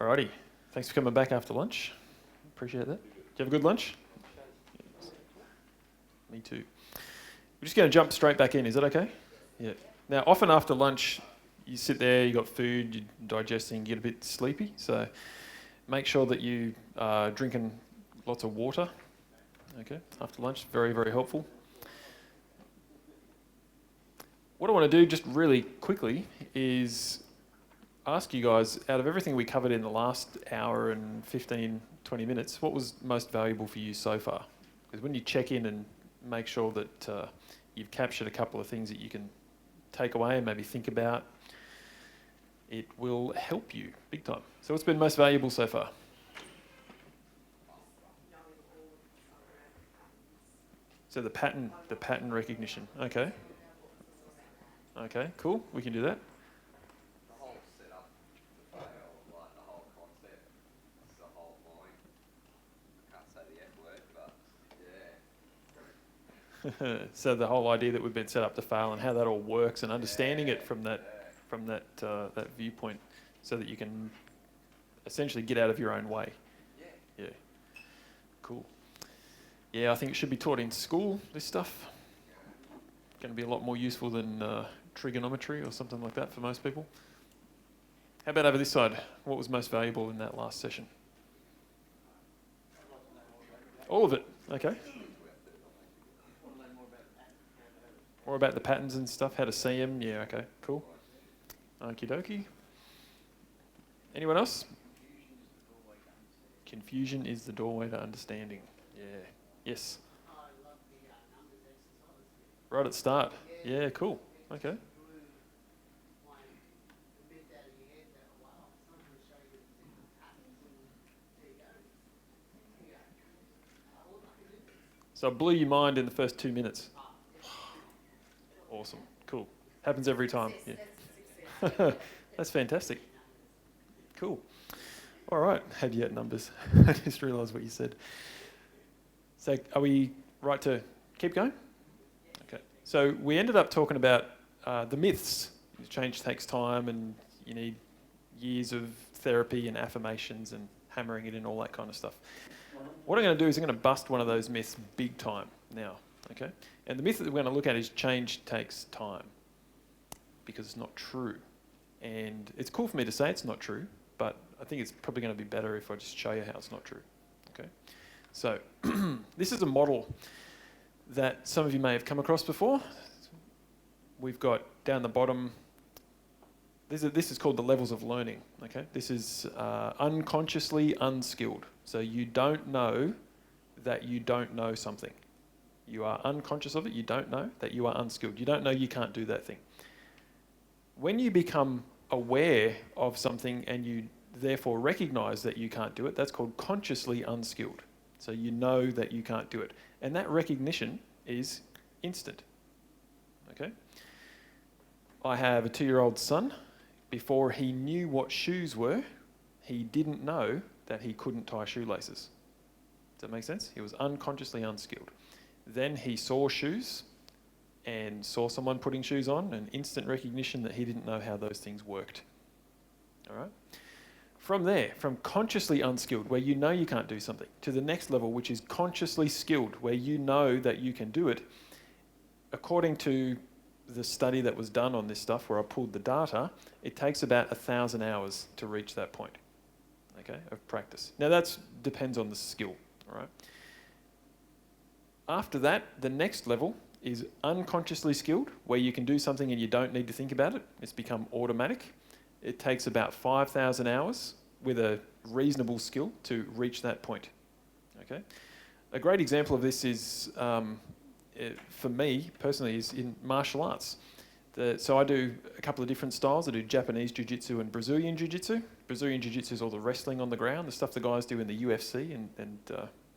Alrighty. Thanks for coming back after lunch. Appreciate that. Did you have a good lunch? Me too. We're just going to jump straight back in. Is that okay? Yeah. Now, often after lunch, you sit there, you got food, you're digesting, you get a bit sleepy. So make sure that you are drinking lots of water. Okay, after lunch, very, very helpful. What I want to do just really quickly is ask you guys, out of everything we covered in the last hour and 15, 20 minutes, what was most valuable for you so far? Because when you check in and make sure that you've captured a couple of things that you can take away and maybe think about, it will help you big time. So what's been most valuable so far? So the pattern recognition. Okay. Okay, cool. We can do that. The whole setup to fail, like the whole concept, it's the whole mind. I can't say the F word, but yeah. So the whole idea that we've been set up to fail and how that all works and understanding it from that viewpoint, so that you can essentially get out of your own way. Yeah. Cool. Yeah, I think it should be taught in school, this stuff. Going to be a lot more useful than trigonometry or something like that for most people. How about over this side? What was most valuable in that last session? All of it. Okay. More about the patterns and stuff, how to see them. Yeah, okay, cool. Okie dokie. Anyone else? Confusion is the doorway to understanding. Yeah. Yes. Right at the start. Yeah, cool. Okay. So I blew your mind in the first 2 minutes. Awesome. Cool. Happens every time. Yeah. That's fantastic. Cool. All right. Had you at numbers? I just realised what you said. So are we right to keep going? Okay. So we ended up talking about the myths. Change takes time and you need years of therapy and affirmations and hammering it in, all that kind of stuff. What I'm going to do is I'm going to bust one of those myths big time now. Okay? And the myth that we're going to look at is change takes time, because it's not true. And it's cool for me to say it's not true, but I think it's probably going to be better if I just show you how it's not true. Okay? So this is a model that some of you may have come across before. We've got down the bottom, this is called the levels of learning. Okay? This is unconsciously unskilled. So you don't know that you don't know something. You are unconscious of it. You don't know that you are unskilled. You don't know you can't do that thing. When you become aware of something and you therefore recognise that you can't do it, that's called consciously unskilled. So you know that you can't do it. And that recognition is instant. Okay? I have a 2-year-old son. Before he knew what shoes were, he didn't know that he couldn't tie shoelaces. Does that make sense? He was unconsciously unskilled. Then he saw shoes and saw someone putting shoes on, and instant recognition that he didn't know how those things worked. All right? From there, from consciously unskilled, where you know you can't do something, to the next level, which is consciously skilled, where you know that you can do it, according to the study that was done on this stuff, where I pulled the data, it takes about 1,000 hours to reach that point, okay, of practice. Now that depends on the skill, all right? After that, the next level is unconsciously skilled, where you can do something and you don't need to think about it. It's become automatic. It takes about 5,000 hours with a reasonable skill to reach that point. Okay, a great example of this is, for me personally, is in martial arts. So I do a couple of different styles. I do Japanese Jiu-Jitsu and Brazilian Jiu-Jitsu. Brazilian Jiu-Jitsu is all the wrestling on the ground, the stuff the guys do in the UFC and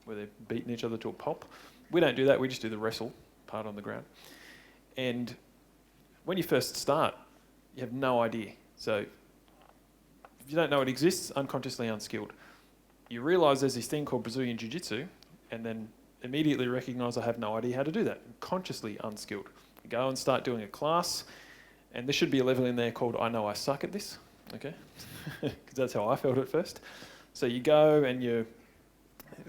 where they're beating each other to a pulp. We don't do that. We just do the wrestle part on the ground. And when you first start, you have no idea. So if you don't know it exists, unconsciously unskilled. You realise there's this thing called Brazilian Jiu-Jitsu, and then immediately recognise I have no idea how to do that. I'm consciously unskilled. You go and start doing a class, and there should be a level in there called I know I suck at this. Okay. because that's how I felt at first. So you go and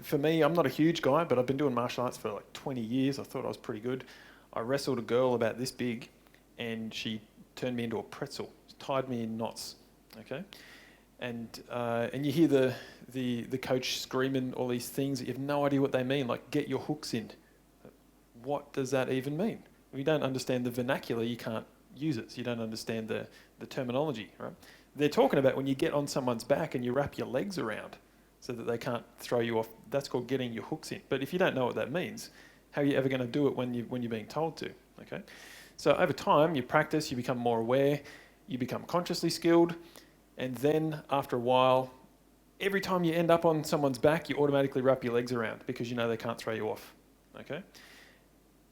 for me, I'm not a huge guy, but I've been doing martial arts for like 20 years. I thought I was pretty good. I wrestled a girl about this big, and she turned me into a pretzel, tied me in knots, okay? And you hear the coach screaming all these things that you have no idea what they mean, like get your hooks in. What does that even mean? If you don't understand the vernacular, you can't use it. So you don't understand the terminology, right? They're talking about when you get on someone's back and you wrap your legs around so that they can't throw you off. That's called getting your hooks in. But if you don't know what that means, how are you ever going to do it when you're being told to? Okay. So over time, you practice, you become more aware, you become consciously skilled, and then after a while, every time you end up on someone's back, you automatically wrap your legs around because you know they can't throw you off. Okay.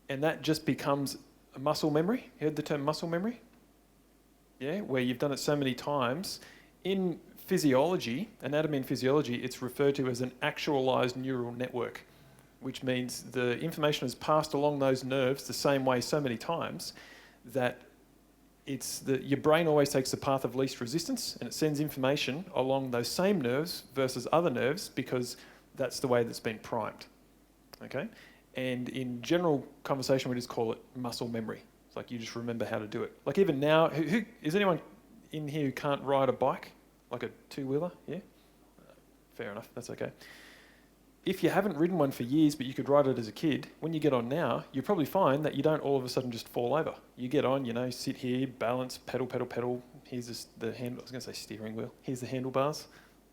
And that just becomes a muscle memory. You heard the term muscle memory? Yeah, where you've done it so many times. In physiology, anatomy and physiology, it's referred to as an actualized neural network, which means the information is passed along those nerves the same way so many times that your brain always takes the path of least resistance and it sends information along those same nerves versus other nerves because that's the way that's been primed. Okay? And in general conversation, we just call it muscle memory. It's like you just remember how to do it. Like even now, who is anyone in here who can't ride a bike, like a two-wheeler? Yeah? Fair enough, that's okay. If you haven't ridden one for years, but you could ride it as a kid, when you get on now, you'll probably find that you don't all of a sudden just fall over. You get on, sit here, balance, pedal, pedal, pedal. Here's the handle. I was going to say steering wheel. Here's the handlebars.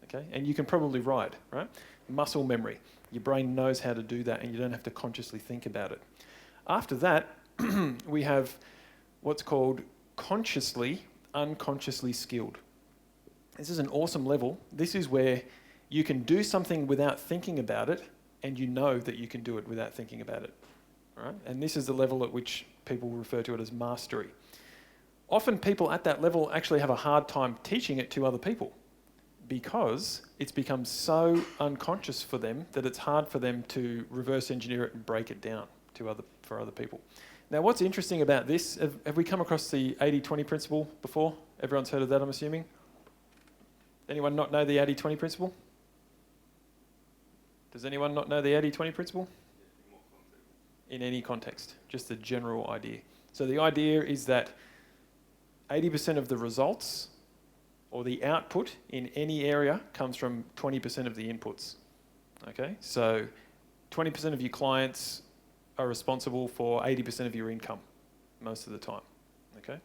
Okay, and you can probably ride, right? Muscle memory. Your brain knows how to do that, and you don't have to consciously think about it. After that, we have what's called consciously, unconsciously skilled. This is an awesome level. This is where you can do something without thinking about it, and you know that you can do it without thinking about it. All right? And this is the level at which people refer to it as mastery. Often people at that level actually have a hard time teaching it to other people because it's become so unconscious for them that it's hard for them to reverse engineer it and break it down for other people. Now, what's interesting about this, have we come across the 80-20 principle before? Everyone's heard of that, I'm assuming? Anyone not know the 80-20 principle? Does anyone not know the 80-20 principle? In any context, just the general idea. So the idea is that 80% of the results or the output in any area comes from 20% of the inputs. Okay, so 20% of your clients are responsible for 80% of your income most of the time. Okay.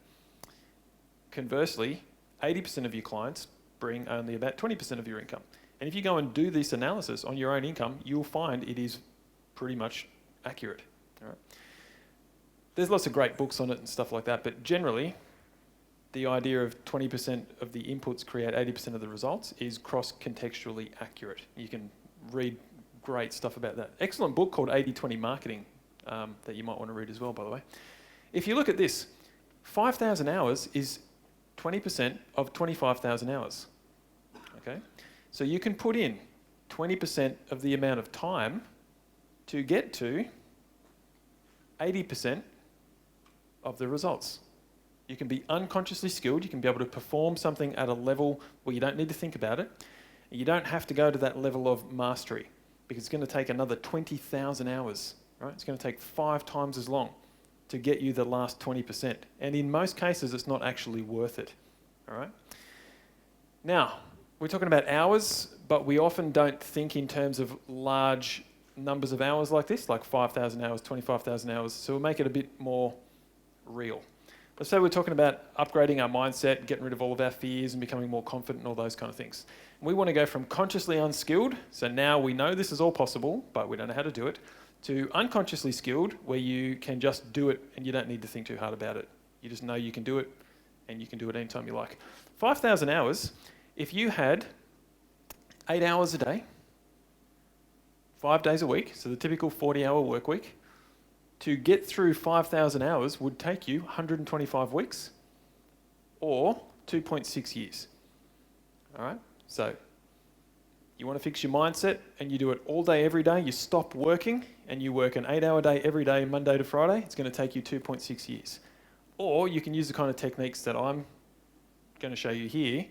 Conversely, 80% of your clients bring only about 20% of your income. And if you go and do this analysis on your own income, you'll find it is pretty much accurate. All right. There's lots of great books on it and stuff like that, but generally, the idea of 20% of the inputs create 80% of the results is cross-contextually accurate. You can read great stuff about that. Excellent book called 80-20 Marketing that you might want to read as well, by the way. If you look at this, 5,000 hours is 20% of 25,000 hours. Okay? So you can put in 20% of the amount of time to get to 80% of the results. You can be unconsciously skilled. You can be able to perform something at a level where you don't need to think about it. You don't have to go to that level of mastery because it's going to take another 20,000 hours. Right? It's going to take 5 times as long to get you the last 20%. And in most cases, it's not actually worth it. All right? Now, we're talking about hours, but we often don't think in terms of large numbers of hours like this, like 5,000 hours, 25,000 hours. So we'll make it a bit more real. Let's say we're talking about upgrading our mindset, getting rid of all of our fears and becoming more confident and all those kind of things. We want to go from consciously unskilled, so now we know this is all possible, but we don't know how to do it, to unconsciously skilled, where you can just do it and you don't need to think too hard about it. You just know you can do it and you can do it anytime you like. 5,000 hours, if you had 8 hours a day, 5 days a week, so the typical 40-hour work week, to get through 5,000 hours would take you 125 weeks or 2.6 years. All right? So you want to fix your mindset and you do it all day, every day. You stop working and you work an 8-hour day every day, Monday to Friday. It's going to take you 2.6 years. Or you can use the kind of techniques that I'm going to show you here,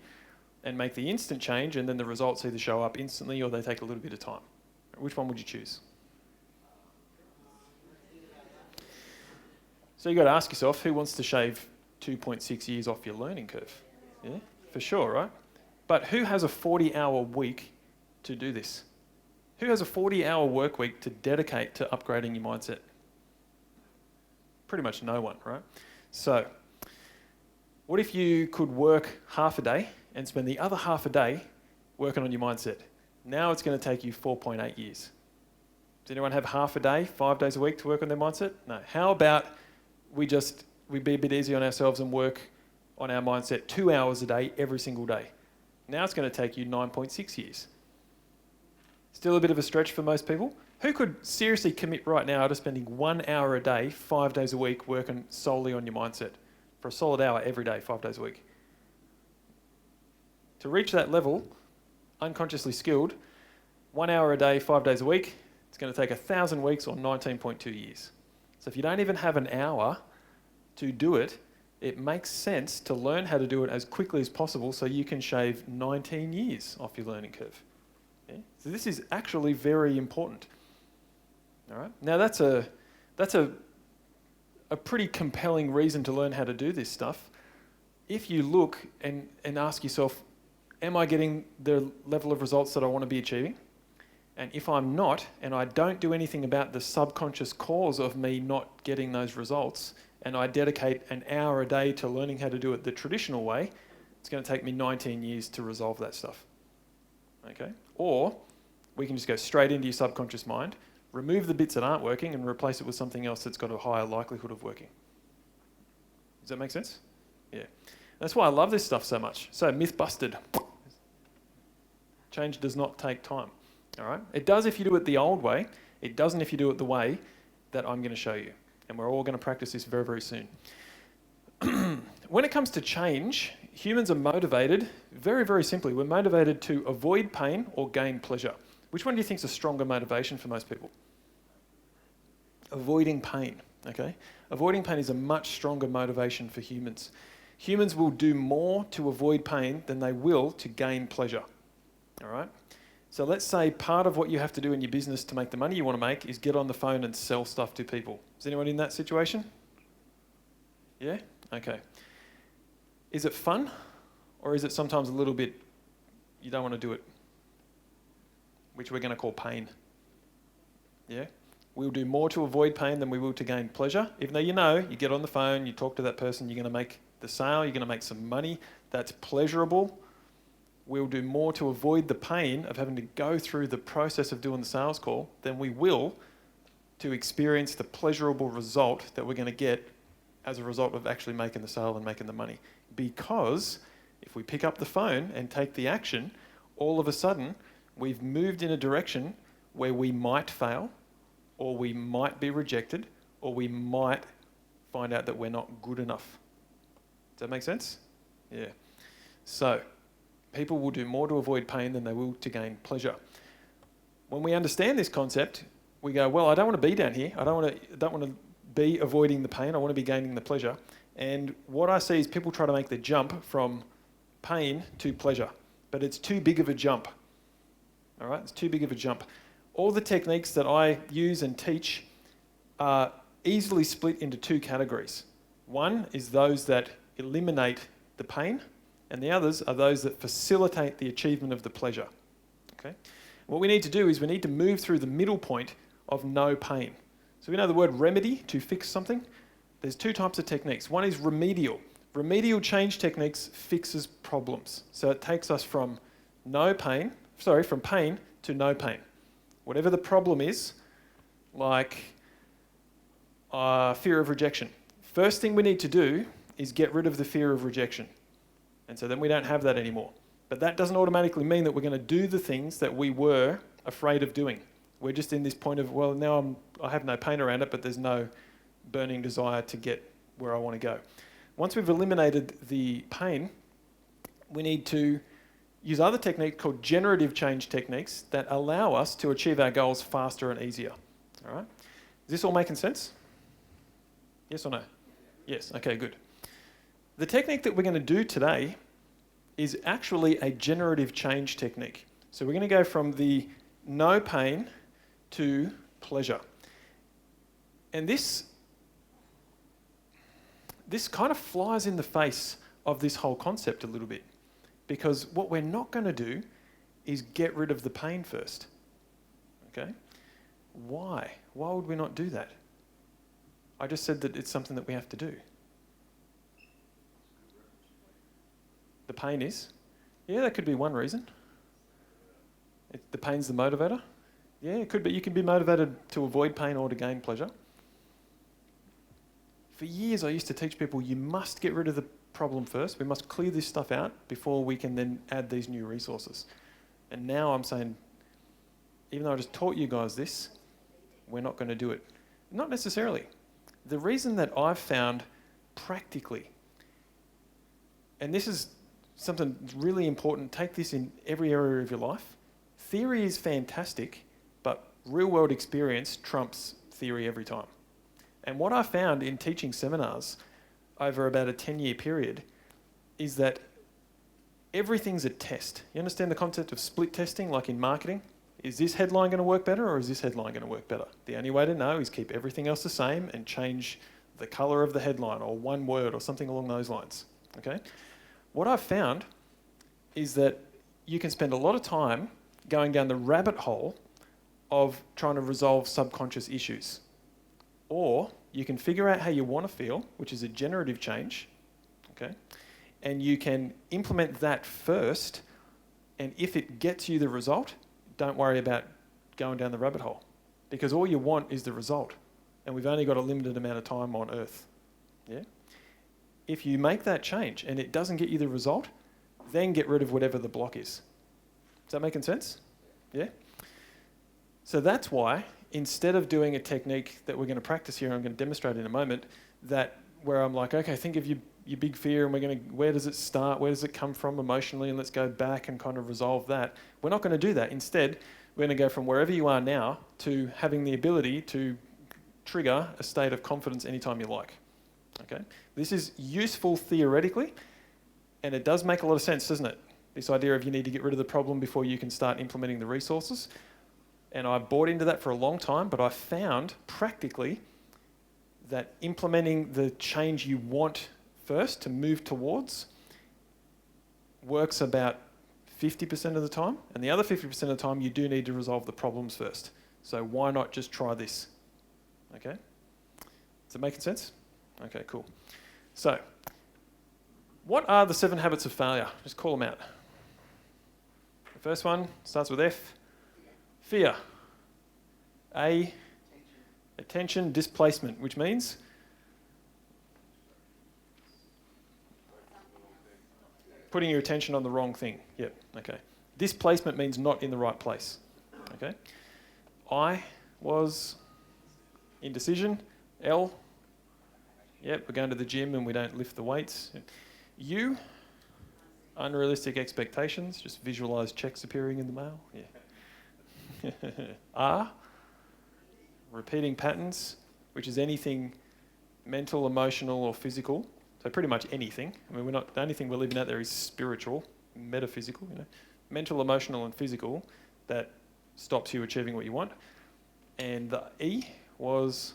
and make the instant change, and then the results either show up instantly or they take a little bit of time? Which one would you choose? So you've got to ask yourself, who wants to shave 2.6 years off your learning curve? Yeah, for sure, right? But who has a 40-hour week to do this? Who has a 40-hour work week to dedicate to upgrading your mindset? Pretty much no one, right? So what if you could work half a day and spend the other half a day working on your mindset? Now it's going to take you 4.8 years. Does anyone have half a day, 5 days a week to work on their mindset? No. How about we be a bit easy on ourselves and work on our mindset 2 hours a day every single day? Now it's going to take you 9.6 years. Still a bit of a stretch for most people. Who could seriously commit right now to spending 1 hour a day, 5 days a week, working solely on your mindset for a solid hour every day, 5 days a week? To reach that level, unconsciously skilled, 1 hour a day, 5 days a week, it's going to take 1,000 weeks or 19.2 years. So if you don't even have an hour to do it, it makes sense to learn how to do it as quickly as possible so you can shave 19 years off your learning curve. Yeah? So this is actually very important. All right. Now that's a pretty compelling reason to learn how to do this stuff. If you look and ask yourself, am I getting the level of results that I want to be achieving? And if I'm not, and I don't do anything about the subconscious cause of me not getting those results, and I dedicate an hour a day to learning how to do it the traditional way, it's going to take me 19 years to resolve that stuff. Okay? Or we can just go straight into your subconscious mind, remove the bits that aren't working and replace it with something else that's got a higher likelihood of working. Does that make sense? Yeah. That's why I love this stuff so much. So myth busted. Change does not take time. All right? It does if you do it the old way. It doesn't if you do it the way that I'm going to show you. And we're all going to practice this very, very soon. When it comes to change, humans are motivated, very, very simply, we're motivated to avoid pain or gain pleasure. Which one do you think is a stronger motivation for most people? Avoiding pain, okay? Avoiding pain is a much stronger motivation for humans. Humans will do more to avoid pain than they will to gain pleasure, all right? So let's say part of what you have to do in your business to make the money you want to make is get on the phone and sell stuff to people. Is anyone in that situation? Yeah? Okay. Is it fun, or is it sometimes a little bit, you don't want to do it? Which we're going to call pain. Yeah? We'll do more to avoid pain than we will to gain pleasure. Even though you get on the phone, you talk to that person, you're going to make the sale, you're going to make some money, that's pleasurable. We'll do more to avoid the pain of having to go through the process of doing the sales call than we will to experience the pleasurable result that we're going to get as a result of actually making the sale and making the money. Because if we pick up the phone and take the action, all of a sudden we've moved in a direction where we might fail, or we might be rejected, or we might find out that we're not good enough. Does that make sense? Yeah. So people will do more to avoid pain than they will to gain pleasure. When we understand this concept, we go, well, I don't want to be down here. I don't want to be avoiding the pain. I want to be gaining the pleasure. And what I see is people try to make the jump from pain to pleasure, but it's too big of a jump. All right, it's too big of a jump. All the techniques that I use and teach are easily split into two categories. One is those that eliminate the pain, and the others are those that facilitate the achievement of the pleasure. Okay? What we need to do is we need to move through the middle point of no pain. So we know the word remedy, to fix something. There's two types of techniques. One is remedial. Remedial change techniques fixes problems. So it takes us from pain to no pain. Whatever the problem is, like fear of rejection. First thing we need to do is get rid of the fear of rejection. And so then we don't have that anymore. But that doesn't automatically mean that we're going to do the things that we were afraid of doing. We're just in this point of, well, now I have no pain around it, but there's no burning desire to get where I want to go. Once we've eliminated the pain, we need to use other techniques called generative change techniques that allow us to achieve our goals faster and easier. All right? Is this all making sense? Yes or no? Yes. Okay, good. The technique that we're going to do today is actually a generative change technique. So we're going to go from the no pain to pleasure. And this kind of flies in the face of this whole concept a little bit, because what we're not going to do is get rid of the pain first. Okay? Why? Why would we not do that? I just said that it's something that we have to do. The pain is? Yeah, that could be one reason. The pain's the motivator. Yeah, it could be. You can be motivated to avoid pain or to gain pleasure. For years, I used to teach people, you must get rid of the problem first. We must clear this stuff out before we can then add these new resources. And now I'm saying, even though I just taught you guys this, we're not going to do it. Not necessarily. The reason that I've found practically, and this is something really important, take this in every area of your life. Theory is fantastic, but real-world experience trumps theory every time. And what I found in teaching seminars over about a 10-year period is that everything's a test. You understand the concept of split testing, like in marketing? Is this headline going to work better, or is this headline going to work better? The only way to know is keep everything else the same and change the colour of the headline or one word or something along those lines. Okay? What I've found is that you can spend a lot of time going down the rabbit hole of trying to resolve subconscious issues. Or you can figure out how you want to feel, which is a generative change, okay? And you can implement that first, and if it gets you the result, don't worry about going down the rabbit hole, because all you want is the result, and we've only got a limited amount of time on Earth. Yeah? If you make that change and it doesn't get you the result, then get rid of whatever the block is. Is that making sense? Yeah? So that's why, instead of doing a technique that we're going to practice here, I'm going to demonstrate in a moment, that where I'm like, okay, think of your big fear, and where does it start? Where does it come from emotionally? And let's go back and kind of resolve that. We're not going to do that. Instead, we're going to go from wherever you are now to having the ability to trigger a state of confidence anytime you like. Okay? This is useful theoretically, and it does make a lot of sense, doesn't it? This idea of you need to get rid of the problem before you can start implementing the resources. And I bought into that for a long time, but I found practically that implementing the change you want first to move towards works about 50% of the time, and the other 50% of the time you do need to resolve the problems first. So why not just try this? Okay? Is it making sense? Okay, cool. So, what are the 7 habits of failure? Just call them out. The first one starts with F. Fear. A. Attention displacement, which means putting your attention on the wrong thing. Yep, okay. Displacement means not in the right place. Okay. I was indecision. L. Yep, we're going to the gym and we don't lift the weights. U. Unrealistic expectations. Just visualise checks appearing in the mail. Yeah. R. Repeating patterns, which is anything mental, emotional, or physical. So pretty much anything. I mean, the only thing we're living out there is spiritual, metaphysical, mental, emotional, and physical that stops you achieving what you want. And the E was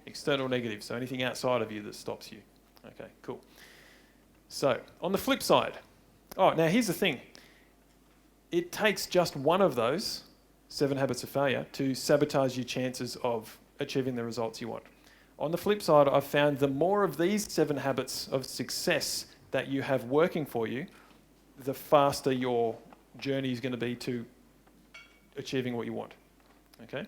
external negative, so anything outside of you that stops you. Okay, cool. So on the flip side, now here's the thing. It takes just one of those 7 habits of failure to sabotage your chances of achieving the results you want. On the flip side, I've found the more of these 7 habits of success that you have working for you, the faster your journey is going to be to achieving what you want. Okay?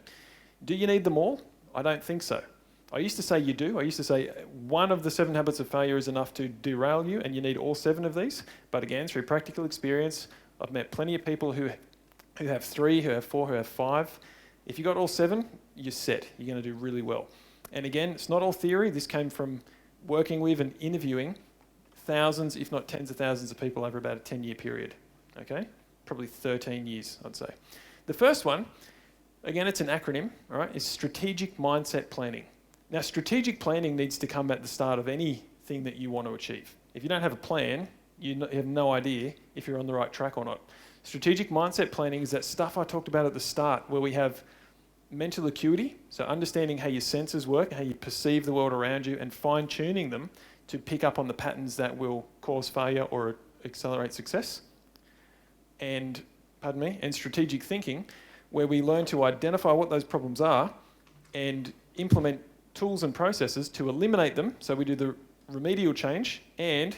Do you need them all? I don't think so. I used to say you do. I used to say one of the 7 habits of failure is enough to derail you, and you need all 7 of these. But again, through practical experience, I've met plenty of people who have 3, who have 4, who have 5. If you got all 7, you're set. You're going to do really well. And again, it's not all theory. This came from working with and interviewing thousands, if not tens of thousands of people over about a 10-year period. Okay? Probably 13 years, I'd say. The first one, again, it's an acronym, all right, is strategic mindset planning. Now, strategic planning needs to come at the start of anything that you want to achieve. If you don't have a plan, you have no idea if you're on the right track or not. Strategic mindset planning is that stuff I talked about at the start, where we have mental acuity, so understanding how your senses work, how you perceive the world around you, and fine-tuning them to pick up on the patterns that will cause failure or accelerate success. And strategic thinking, where we learn to identify what those problems are and implement tools and processes to eliminate them. So we do the remedial change and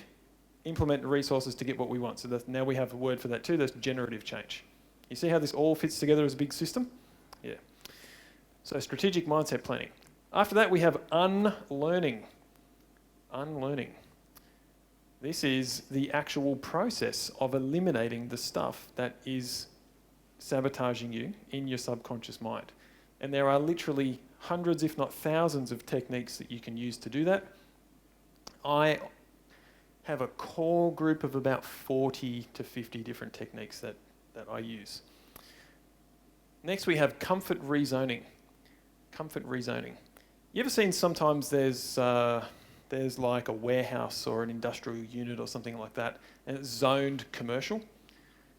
implement resources to get what we want. So now we have a word for that too. That's generative change. You see how this all fits together as a big system? Yeah. So strategic mindset planning. After that, we have unlearning. Unlearning. This is the actual process of eliminating the stuff that is sabotaging you in your subconscious mind. And there are literally hundreds, if not thousands, of techniques that you can use to do that. I have a core group of about 40 to 50 different techniques that I use. Next, we have comfort rezoning. Comfort rezoning. You ever seen sometimes there's like a warehouse or an industrial unit or something like that, and it's zoned commercial?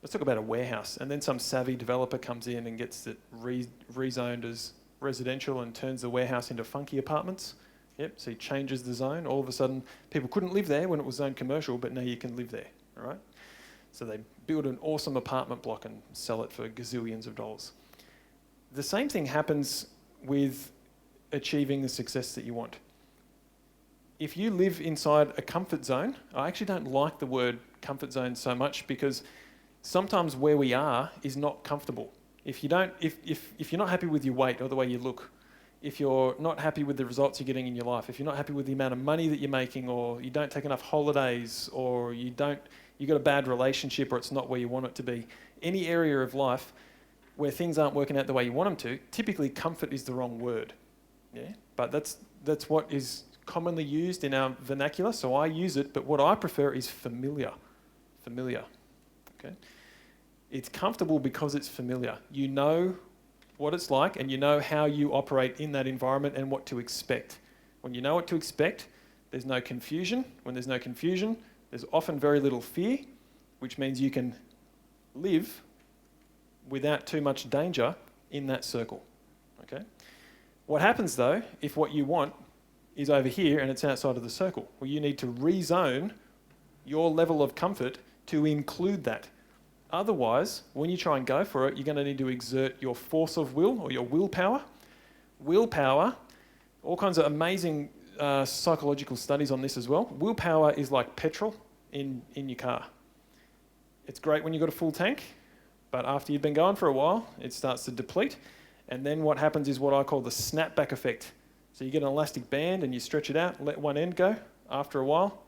Let's talk about a warehouse. And then some savvy developer comes in and gets it rezoned as residential and turns the warehouse into funky apartments. Yep, so he changes the zone. All of a sudden, people couldn't live there when it was zoned commercial, but now you can live there, all right? So they build an awesome apartment block and sell it for gazillions of dollars. The same thing happens with achieving the success that you want. If you live inside a comfort zone, I actually don't like the word comfort zone so much, because sometimes where we are is not comfortable. If you're not happy with your weight or the way you look, if you're not happy with the results you're getting in your life, if you're not happy with the amount of money that you're making, or you don't take enough holidays, or you got a bad relationship, or it's not where you want it to be, any area of life where things aren't working out the way you want them to, typically comfort is the wrong word. Yeah, but that's what is commonly used in our vernacular, so I use it, but what I prefer is familiar. Familiar. Okay? It's comfortable because it's familiar. You know what it's like, and you know how you operate in that environment and what to expect. When you know what to expect, there's no confusion. When there's no confusion, there's often very little fear, which means you can live without too much danger in that circle. Okay? What happens though, if what you want is over here and it's outside of the circle? Well, you need to rezone your level of comfort to include that. Otherwise, when you try and go for it, you're going to need to exert your force of will, or your willpower. Willpower, all kinds of amazing psychological studies on this as well. Willpower is like petrol in your car. It's great when you've got a full tank, but after you've been going for a while, it starts to deplete. And then what happens is what I call the snapback effect. So you get an elastic band and you stretch it out, let one end go. After a while,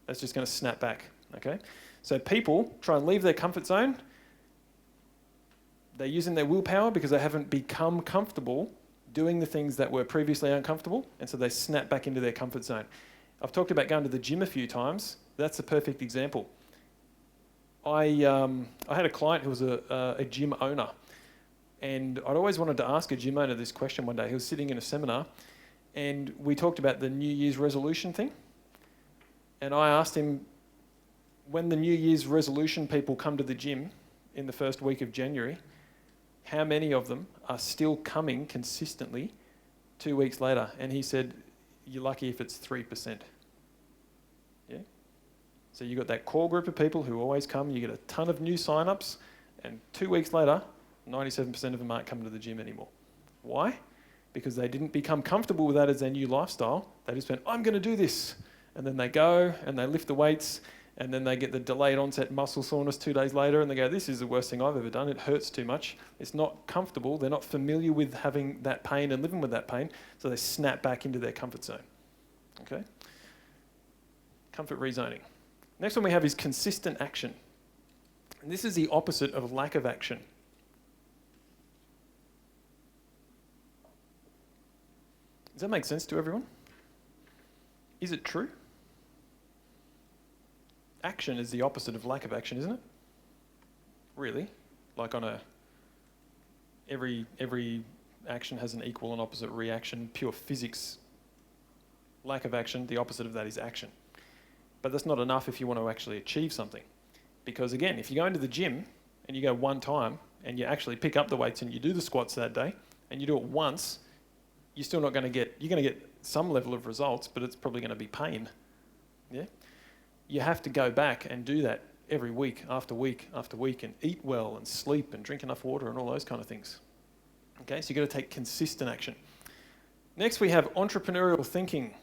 that's just going to snap back. Okay? So people try and leave their comfort zone. They're using their willpower because they haven't become comfortable doing the things that were previously uncomfortable, and so they snap back into their comfort zone. I've talked about going to the gym a few times. That's a perfect example. I had a client who was a gym owner, and I'd always wanted to ask a gym owner this question one day. He was sitting in a seminar, and we talked about the New Year's resolution thing. And I asked him, when the New Year's resolution people come to the gym in the first week of January, how many of them are still coming consistently 2 weeks later? And he said, you're lucky if it's 3%. Yeah? So you've got that core group of people who always come, you get a ton of new sign-ups, and 2 weeks later, 97% of them aren't coming to the gym anymore. Why? Because they didn't become comfortable with that as their new lifestyle. They just went, I'm going to do this. And then they go and they lift the weights, and then they get the delayed onset muscle soreness 2 days later, and they go, this is the worst thing I've ever done. It hurts too much. It's not comfortable. They're not familiar with having that pain and living with that pain, so they snap back into their comfort zone. Okay? Comfort rezoning. Next one we have is consistent action. And this is the opposite of lack of action. Does that make sense to everyone? Is it true? Action is the opposite of lack of action, isn't it? Really? Like every action has an equal and opposite reaction, pure physics. Lack of action, the opposite of that is action. But that's not enough if you want to actually achieve something. Because again, if you go into the gym and you go one time and you actually pick up the weights and you do the squats that day and you do it once, you're still not going to get, you're going to get some level of results, but it's probably going to be pain. Yeah? You have to go back and do that every week after week after week and eat well and sleep and drink enough water and all those kind of things. Okay, so you've got to take consistent action. Next, we have entrepreneurial thinking.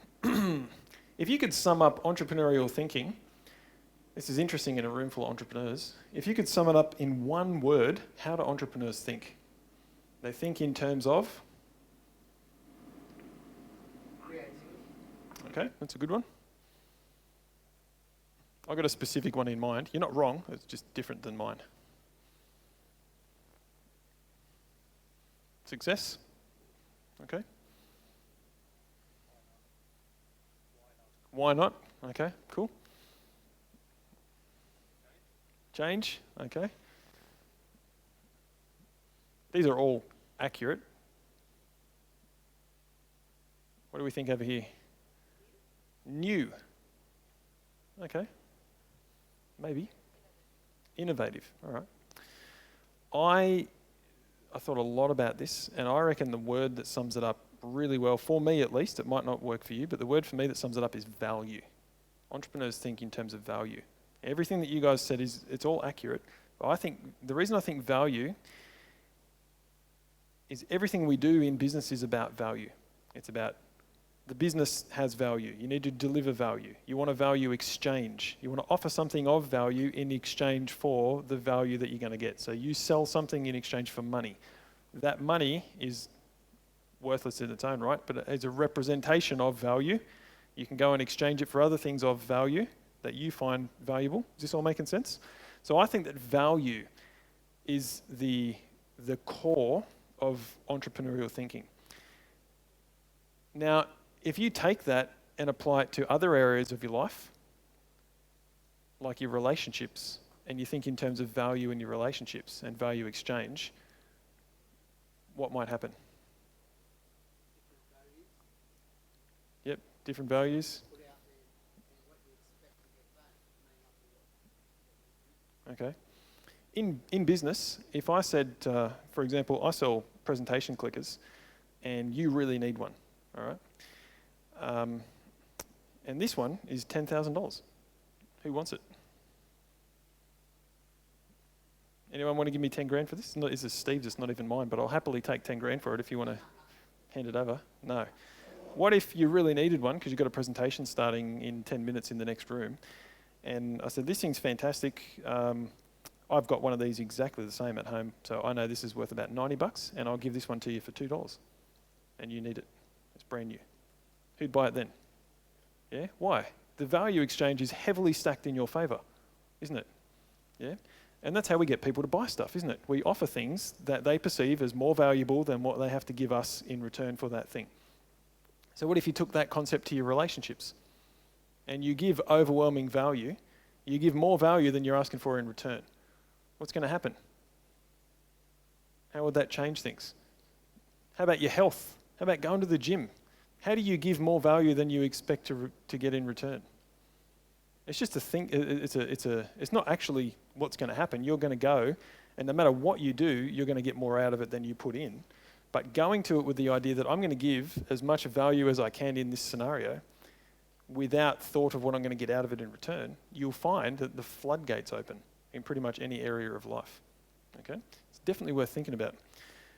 If you could sum up entrepreneurial thinking, this is interesting in a room full of entrepreneurs. If you could sum it up in one word, how do entrepreneurs think? They think in terms of? Creativity. Okay, that's a good one. I've got a specific one in mind. You're not wrong, it's just different than mine. Success? Okay. Why not? Okay, cool. Change? Okay. These are all accurate. What do we think over here? New. Okay. Maybe. Innovative. All right. I thought a lot about this, and I reckon the word that sums it up really well, for me at least, it might not work for you, but the word for me that sums it up is value. Entrepreneurs think in terms of value. Everything that you guys said it's all accurate. But I think the reason I think value is everything we do in business is about value. It's about the business has value. You need to deliver value. You want a value exchange. You want to offer something of value in exchange for the value that you're going to get. So you sell something in exchange for money. That money is worthless in its own right, but it's a representation of value. You can go and exchange it for other things of value that you find valuable. Is this all making sense? So I think that value is the core of entrepreneurial thinking. Now, if you take that and apply it to other areas of your life, like your relationships, and you think in terms of value in your relationships and value exchange, what might happen? Yep, different values. Okay. In business, if I said, for example, I sell presentation clickers and you really need one, all right? And this one is $10,000. Who wants it? Anyone want to give me 10 grand for this? This is Steve's, it's not even mine, but I'll happily take 10 grand for it if you want to hand it over. No. What if you really needed one because you've got a presentation starting in 10 minutes in the next room? And I said, this thing's fantastic. I've got one of these exactly the same at home, so I know this is worth about $90, and I'll give this one to you for $2. And you need it. It's brand new. Who'd buy it then? Yeah? Why? The value exchange is heavily stacked in your favour, isn't it? Yeah? And that's how we get people to buy stuff, isn't it? We offer things that they perceive as more valuable than what they have to give us in return for that thing. So what if you took that concept to your relationships and you give overwhelming value, you give more value than you're asking for in return? What's going to happen? How would that change things? How about your health? How about going to the gym? How do you give more value than you expect to get in return? It's just a thing. It's not actually what's going to happen. You're going to go, and no matter what you do, you're going to get more out of it than you put in. But going to it with the idea that I'm going to give as much value as I can in this scenario, without thought of what I'm going to get out of it in return, you'll find that the floodgates open in pretty much any area of life. Okay? It's definitely worth thinking about.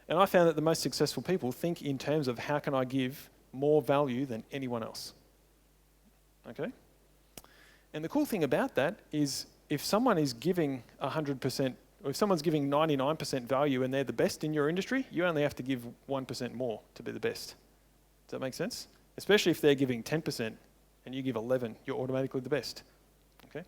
And I found that the most successful people think in terms of how can I give more value than anyone else. Okay? And the cool thing about that is if someone is giving 100%, or if someone's giving 99% value and they're the best in your industry, you only have to give 1% more to be the best. Does that make sense? Especially if they're giving 10% and you give 11, you're automatically the best. Okay?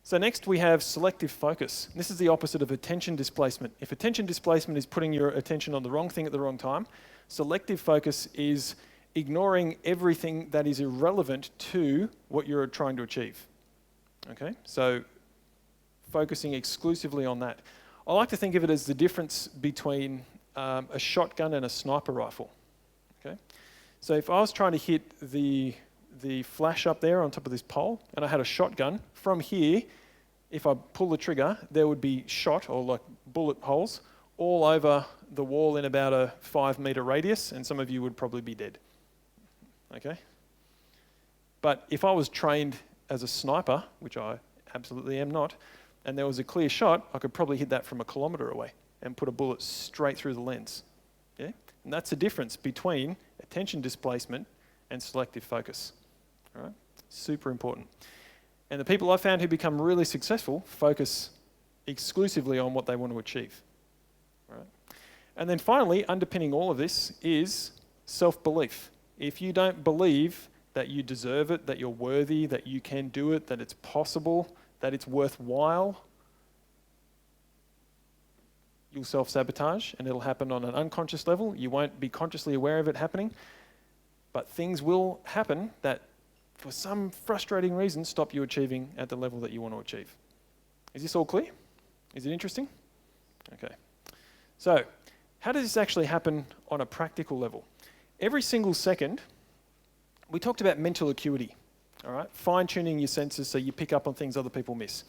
So next we have selective focus. This is the opposite of attention displacement. If attention displacement is putting your attention on the wrong thing at the wrong time, selective focus is ignoring everything that is irrelevant to what you're trying to achieve. Okay? So focusing exclusively on that. I like to think of it as the difference between a shotgun and a sniper rifle. Okay? So if I was trying to hit the the flash up there on top of this pole, and I had a shotgun. From here, if I pull the trigger, there would be shot, or like bullet holes, all over the wall in about a 5-meter radius, and some of you would probably be dead. Okay? But if I was trained as a sniper, which I absolutely am not, and there was a clear shot, I could probably hit that from a kilometre away and put a bullet straight through the lens. Yeah? And that's the difference between attention displacement and selective focus. All right? Super important. And the people I've found who become really successful focus exclusively on what they want to achieve. All right? And then finally, underpinning all of this is self-belief. If you don't believe that you deserve it, that you're worthy, that you can do it, that it's possible, that it's worthwhile, you'll self-sabotage, and it'll happen on an unconscious level. You won't be consciously aware of it happening, but things will happen that, for some frustrating reason, stop you achieving at the level that you want to achieve. Is this all clear? Is it interesting? Okay. So, how does this actually happen on a practical level? Every single second, we talked about mental acuity, all right? Fine-tuning your senses so you pick up on things other people miss.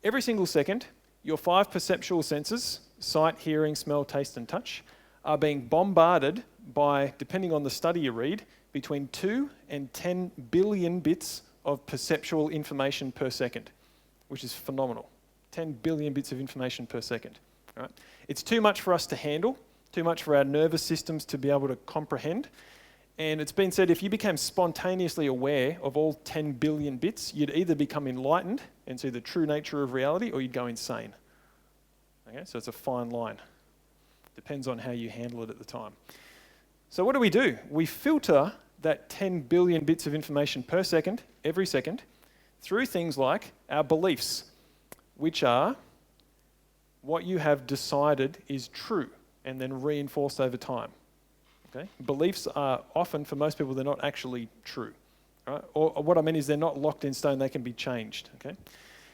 Every single second, your 5 perceptual senses, sight, hearing, smell, taste, and touch, are being bombarded by, depending on the study you read, between 2 and 10 billion bits of perceptual information per second, which is phenomenal. 10 billion bits of information per second. All right? It's too much for us to handle, too much for our nervous systems to be able to comprehend. And it's been said if you became spontaneously aware of all 10 billion bits, you'd either become enlightened and see the true nature of reality, or you'd go insane. Okay, so it's a fine line. Depends on how you handle it at the time. So what do? We filter that 10 billion bits of information per second, every second, through things like our beliefs, which are what you have decided is true and then reinforced over time. Okay? Beliefs are often, for most people, they're not actually true. Right? Or what I mean is they're not locked in stone, they can be changed. Okay?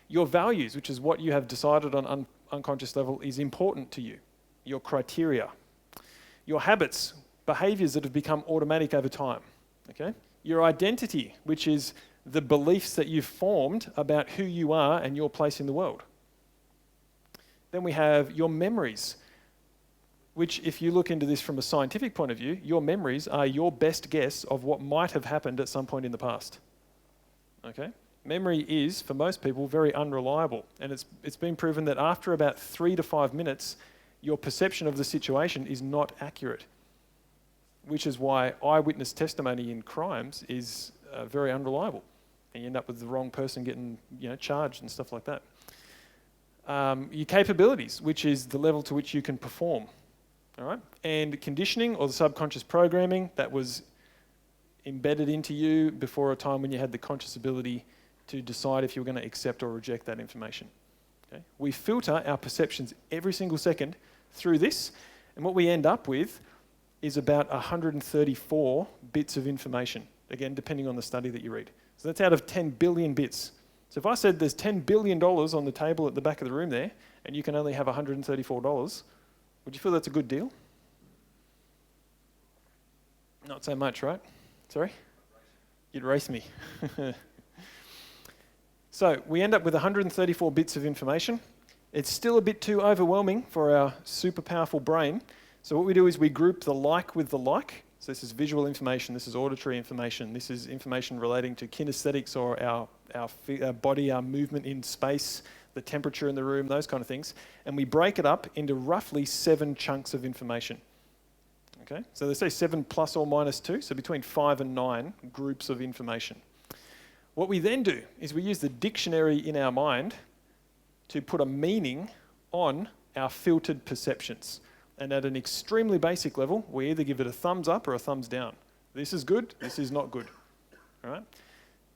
Your values, which is what you have decided on unconscious level, is important to you. Your criteria. Your habits, behaviours that have become automatic over time. Okay? Your identity, which is the beliefs that you've formed about who you are and your place in the world. Then we have your memories, which, if you look into this from a scientific point of view, your memories are your best guess of what might have happened at some point in the past. Okay? Memory is, for most people, very unreliable. And it's been proven that after about 3 to 5 minutes, your perception of the situation is not accurate, which is why eyewitness testimony in crimes is very unreliable. And you end up with the wrong person getting charged and stuff like that. Your capabilities, which is the level to which you can perform. All right? And conditioning, or the subconscious programming that was embedded into you before a time when you had the conscious ability to decide if you were going to accept or reject that information. Okay? We filter our perceptions every single second through this, and what we end up with is about 134 bits of information, again, depending on the study that you read. So that's out of 10 billion bits. So if I said there's $10 billion on the table at the back of the room there, and you can only have $134, would you feel that's a good deal? Not so much, right? Sorry? You'd race me. So we end up with 134 bits of information. It's still a bit too overwhelming for our super powerful brain. So what we do is we group the like with the like. So this is visual information, this is auditory information, this is information relating to kinesthetics, or our body, our movement in space, the temperature in the room, those kind of things. And we break it up into roughly 7 chunks of information. Okay? So they say 7 plus or minus 2, so between 5 and 9 groups of information. What we then do is we use the dictionary in our mind to put a meaning on our filtered perceptions. And at an extremely basic level, we either give it a thumbs up or a thumbs down. This is good, this is not good. All right?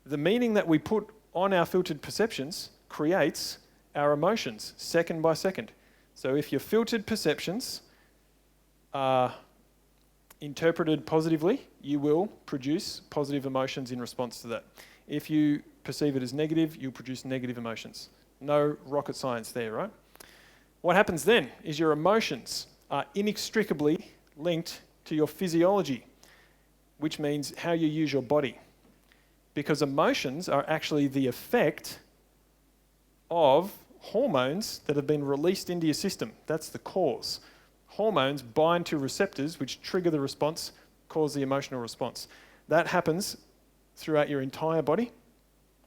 The meaning that we put on our filtered perceptions creates our emotions second by second. So if your filtered perceptions are interpreted positively, you will produce positive emotions in response to that. If you perceive it as negative, you'll produce negative emotions. No rocket science there, right? What happens then is your emotions are inextricably linked to your physiology, which means how you use your body. because emotions are actually the effect of hormones that have been released into your system. That's the cause. Hormones bind to receptors which trigger the response, cause the emotional response. That happens throughout your entire body,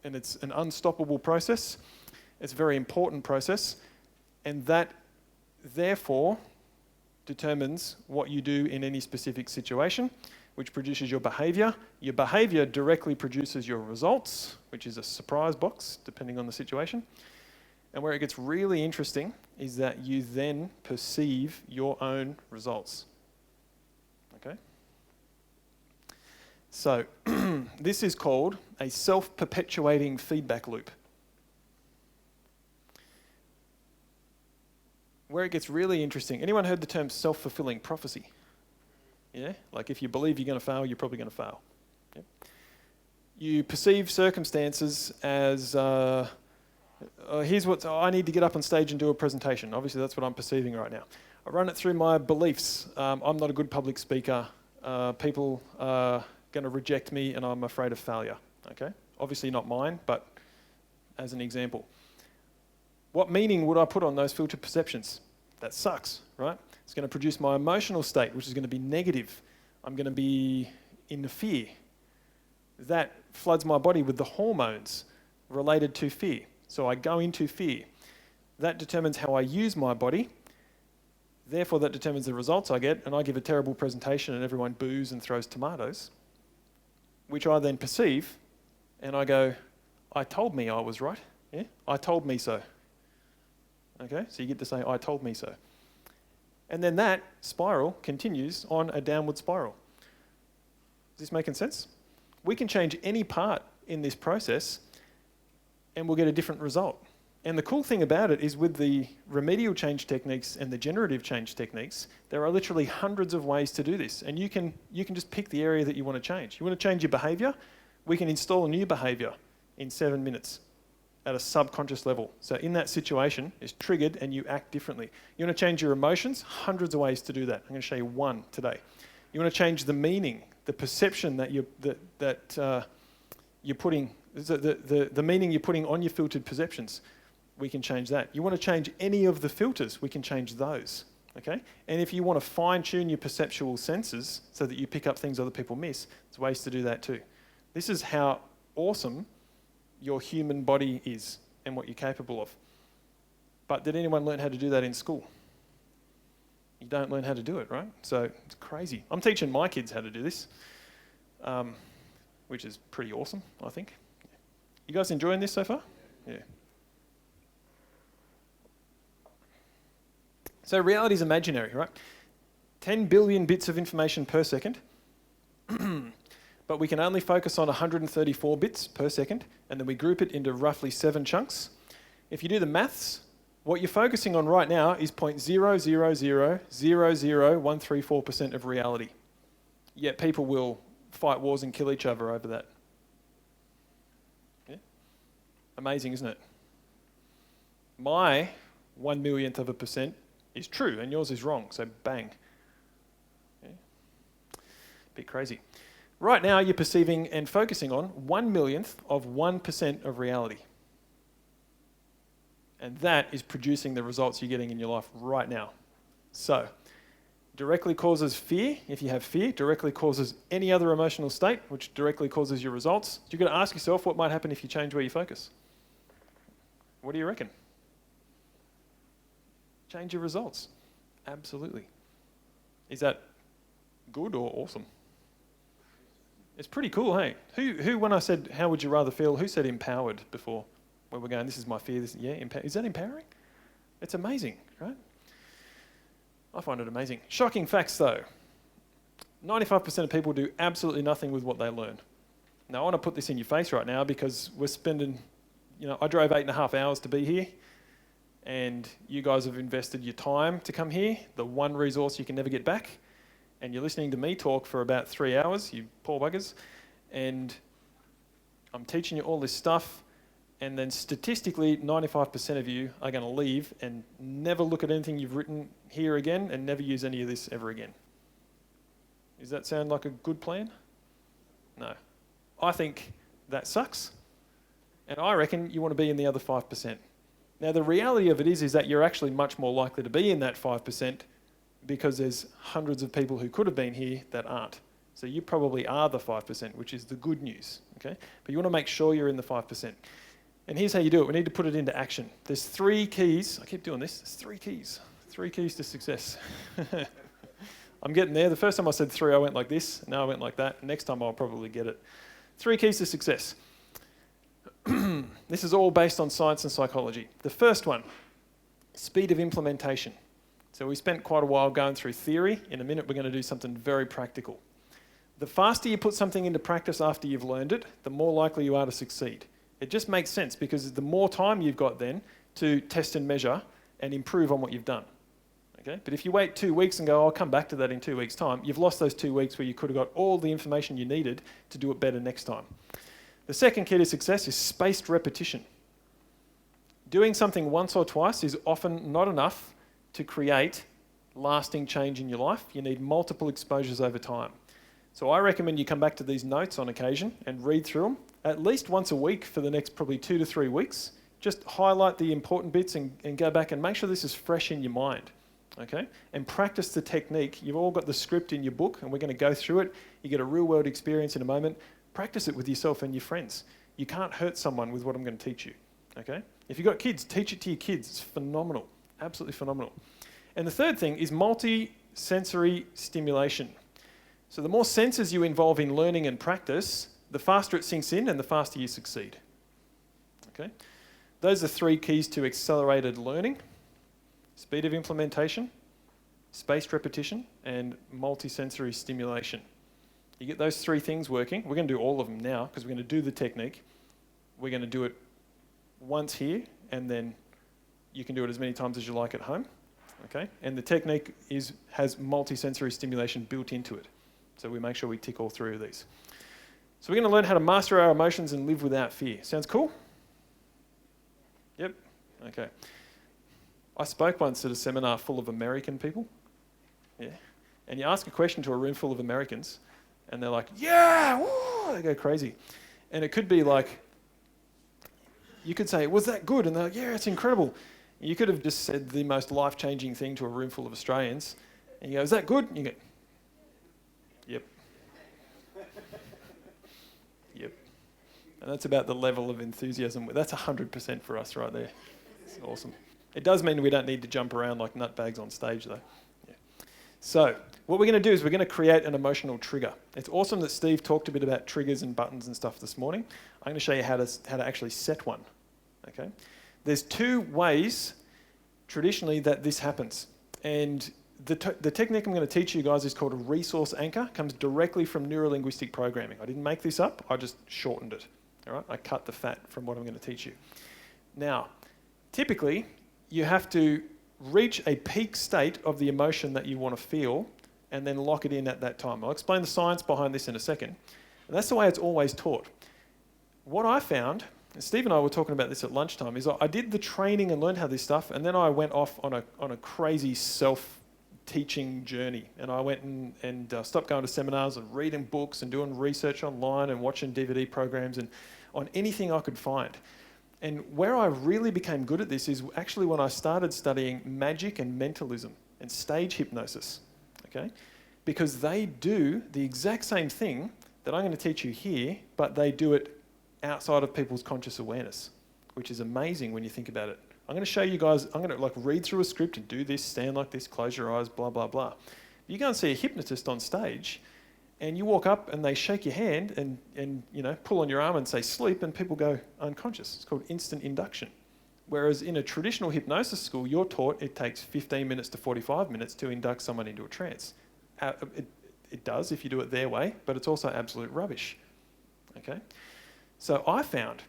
and it's an unstoppable process. It's a very important process, and that therefore determines what you do in any specific situation, which produces your behavior. Your behavior directly produces your results, which is a surprise box, depending on the situation. And where it gets really interesting is that you then perceive your own results. Okay? So, this is called a self-perpetuating feedback loop. Where it gets really interesting, anyone heard the term self-fulfilling prophecy? Yeah? Like if you believe you're going to fail, you're probably going to fail. Yeah? You perceive circumstances as, here's what, I need to get up on stage and do a presentation. Obviously that's what I'm perceiving right now. I run it through my beliefs. I'm not a good public speaker. People are going to reject me and I'm afraid of failure. Okay? Obviously not mine, but as an example. What meaning would I put on those filtered perceptions? That sucks, right? It's going to produce my emotional state, which is going to be negative. I'm going to be in fear. That floods my body with the hormones related to fear. So I go into fear. That determines how I use my body. Therefore, that determines the results I get, and I give a terrible presentation and everyone boos and throws tomatoes, which I then perceive, and I go, I told me I was right. Yeah? I told me so. Okay, so you get to say, I told me so. And then that spiral continues on a downward spiral. Is this making sense? We can change any part in this process and we'll get a different result. And the cool thing about it is with the remedial change techniques and the generative change techniques, there are literally hundreds of ways to do this. And you can just pick the area that you want to change. You want to change your behavior? We can install a new behavior in 7 minutes at a subconscious level. So in that situation, it's triggered and you act differently. You want to change your emotions? Hundreds of ways to do that. I'm going to show you one today. You want to change the meaning, the perception that you're putting, the meaning you're putting on your filtered perceptions. We can change that. You want to change any of the filters? We can change those. Okay? And if you want to fine-tune your perceptual senses so that you pick up things other people miss, there's ways to do that too. This is how awesome your human body is and what you're capable of. But did anyone learn how to do that in school? You don't learn how to do it, right? So it's crazy. I'm teaching my kids how to do this, which is pretty awesome, I think. You guys enjoying this so far? Yeah. So reality is imaginary, right? 10 billion bits of information per second. But we can only focus on 134 bits per second, and then we group it into roughly 7 chunks. If you do the maths, what you're focusing on right now is 0.000000134% of reality. Yet people will fight wars and kill each other over that. Yeah? Amazing, isn't it? My 1/1,000,000% is true, and yours is wrong, so bang. Yeah? Bit crazy. Right now, you're perceiving and focusing on 1/1,000,000th of 1% of reality. And that is producing the results you're getting in your life right now. So, directly causes fear. If you have fear, directly causes any other emotional state, which directly causes your results. You've got to ask yourself what might happen if you change where you focus. What do you reckon? Change your results. Absolutely. Is that good or awesome? It's pretty cool, hey? Who when I said, how would you rather feel, who said empowered before? Where we're going, this is my fear, is that empowering? It's amazing, right? I find it amazing. Shocking facts though. 95% of people do absolutely nothing with what they learn. Now I want to put this in your face right now because we're spending, I drove 8.5 hours to be here and you guys have invested your time to come here, the one resource you can never get back. And you're listening to me talk for about 3 hours, you poor buggers, and I'm teaching you all this stuff, and then statistically 95% of you are going to leave and never look at anything you've written here again and never use any of this ever again. Does that sound like a good plan? No. I think that sucks. And I reckon you want to be in the other 5%. Now, the reality of it is that you're actually much more likely to be in that 5% because there's hundreds of people who could have been here that aren't. So you probably are the 5%, which is the good news, okay? But you want to make sure you're in the 5%. And here's how you do it. We need to put it into action. There's 3 keys. I keep doing this. There's 3 keys. 3 keys to success. I'm getting there. The first time I said 3, I went like this. Now I went like that. Next time I'll probably get it. 3 keys to success. This is all based on science and psychology. The first one, speed of implementation. So we spent quite a while going through theory. In a minute, we're going to do something very practical. The faster you put something into practice after you've learned it, the more likely you are to succeed. It just makes sense because the more time you've got then to test and measure and improve on what you've done. Okay? But if you wait 2 weeks and go, I'll come back to that in 2 weeks' time, you've lost those 2 weeks where you could have got all the information you needed to do it better next time. The second key to success is spaced repetition. Doing something once or twice is often not enough to create lasting change in your life. You need multiple exposures over time. So I recommend you come back to these notes on occasion and read through them at least once a week for the next probably 2 to 3 weeks. Just highlight the important bits and go back and make sure this is fresh in your mind. Okay? And practice the technique. You've all got the script in your book and we're going to go through it. You get a real world experience in a moment. Practice it with yourself and your friends. You can't hurt someone with what I'm going to teach you. Okay? If you've got kids, teach it to your kids. It's phenomenal. Absolutely phenomenal. And the third thing is multi-sensory stimulation. So the more senses you involve in learning and practice, the faster it sinks in and the faster you succeed. Okay? Those are 3 keys to accelerated learning: speed of implementation, spaced repetition, and multi-sensory stimulation. You get those 3 things working. We're going to do all of them now because we're going to do the technique. We're going to do it once here, and then you can do it as many times as you like at home. Okay? And the technique has multi-sensory stimulation built into it. So we make sure we tick all 3 of these. So we're going to learn how to master our emotions and live without fear. Sounds cool? Yep. Okay. I spoke once at a seminar full of American people. Yeah. And you ask a question to a room full of Americans, and they're like, yeah, woo! They go crazy. And it could be like, you could say, was that good? And they're like, yeah, it's incredible. You could have just said the most life-changing thing to a room full of Australians, and you go, is that good? And you go, yep. Yep. And that's about the level of enthusiasm. That's 100% for us right there. It's awesome. It does mean we don't need to jump around like nutbags on stage, though. Yeah. So what we're going to do is we're going to create an emotional trigger. It's awesome that Steve talked a bit about triggers and buttons and stuff this morning. I'm going to show you how to actually set one. Okay? There's 2 ways traditionally that this happens. And the technique I'm going to teach you guys is called a resource anchor. It comes directly from neuro-linguistic programming. I didn't make this up. I just shortened it. All right? I cut the fat from what I'm going to teach you. Now, typically, you have to reach a peak state of the emotion that you want to feel and then lock it in at that time. I'll explain the science behind this in a second. And that's the way it's always taught. What I found, and Steve and I were talking about this at lunchtime, is I did the training and learned how this stuff, and then I went off on a crazy self-teaching journey. And I went and stopped going to seminars and reading books and doing research online and watching DVD programs and on anything I could find. And where I really became good at this is actually when I started studying magic and mentalism and stage hypnosis, okay? Because they do the exact same thing that I'm going to teach you here, but they do it outside of people's conscious awareness, which is amazing when you think about it. I'm going to show you guys, I'm going to read through a script and do this, stand like this, close your eyes, blah, blah, blah. You go and see a hypnotist on stage and you walk up and they shake your hand and pull on your arm and say sleep, and people go unconscious. It's called instant induction. Whereas in a traditional hypnosis school, you're taught it takes 15 minutes to 45 minutes to induct someone into a trance. It does if you do it their way, but it's also absolute rubbish. Okay? So I found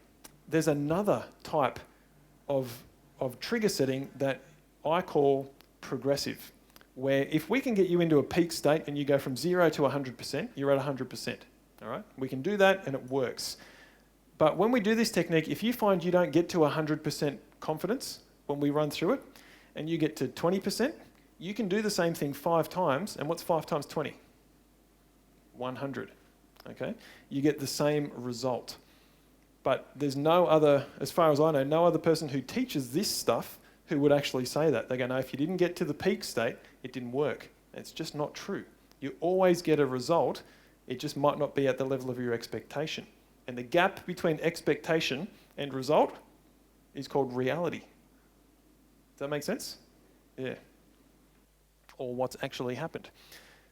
there's another type of trigger setting that I call progressive, where if we can get you into a peak state and you go from 0 to 100%, you're at 100%. All right? We can do that and it works. But when we do this technique, if you find you don't get to 100% confidence when we run through it, and you get to 20%, you can do the same thing 5 times. And what's 5 times 20? 100. Okay? You get the same result. But there's no other, as far as I know, no other person who teaches this stuff who would actually say that. They go, no, if you didn't get to the peak state, it didn't work. It's just not true. You always get a result. It just might not be at the level of your expectation. And the gap between expectation and result is called reality. Does that make sense? Yeah. Or what's actually happened.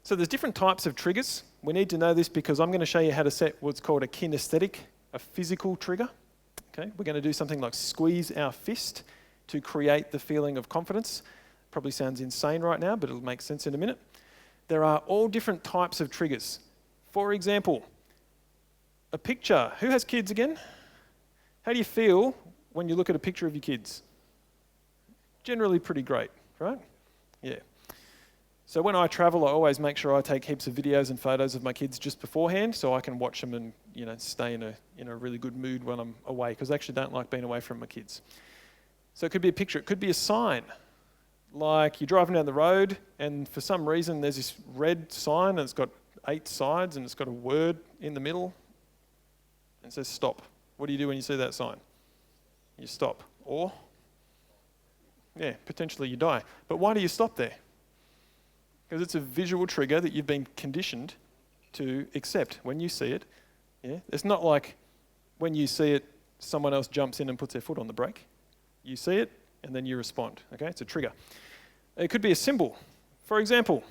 So there's different types of triggers. We need to know this because I'm going to show you how to set what's called a kinesthetic, a physical trigger. Okay, we're going to do something like squeeze our fist to create the feeling of confidence. Probably sounds insane right now, but it'll make sense in a minute. There are all different types of triggers. For example, a picture. Who has kids again? How do you feel when you look at a picture of your kids? Generally pretty great, right? Yeah. So when I travel, I always make sure I take heaps of videos and photos of my kids just beforehand so I can watch them and stay in a really good mood when I'm away, because I actually don't like being away from my kids. So it could be a picture, it could be a sign. Like you're driving down the road and for some reason there's this red sign and it's got 8 sides and it's got a word in the middle and it says stop. What do you do when you see that sign? You stop. Or, yeah, potentially you die. But why do you stop there? Because it's a visual trigger that you've been conditioned to accept when you see it. Yeah? It's not like when you see it, someone else jumps in and puts their foot on the brake. You see it and then you respond. Okay, it's a trigger. It could be a symbol. For example,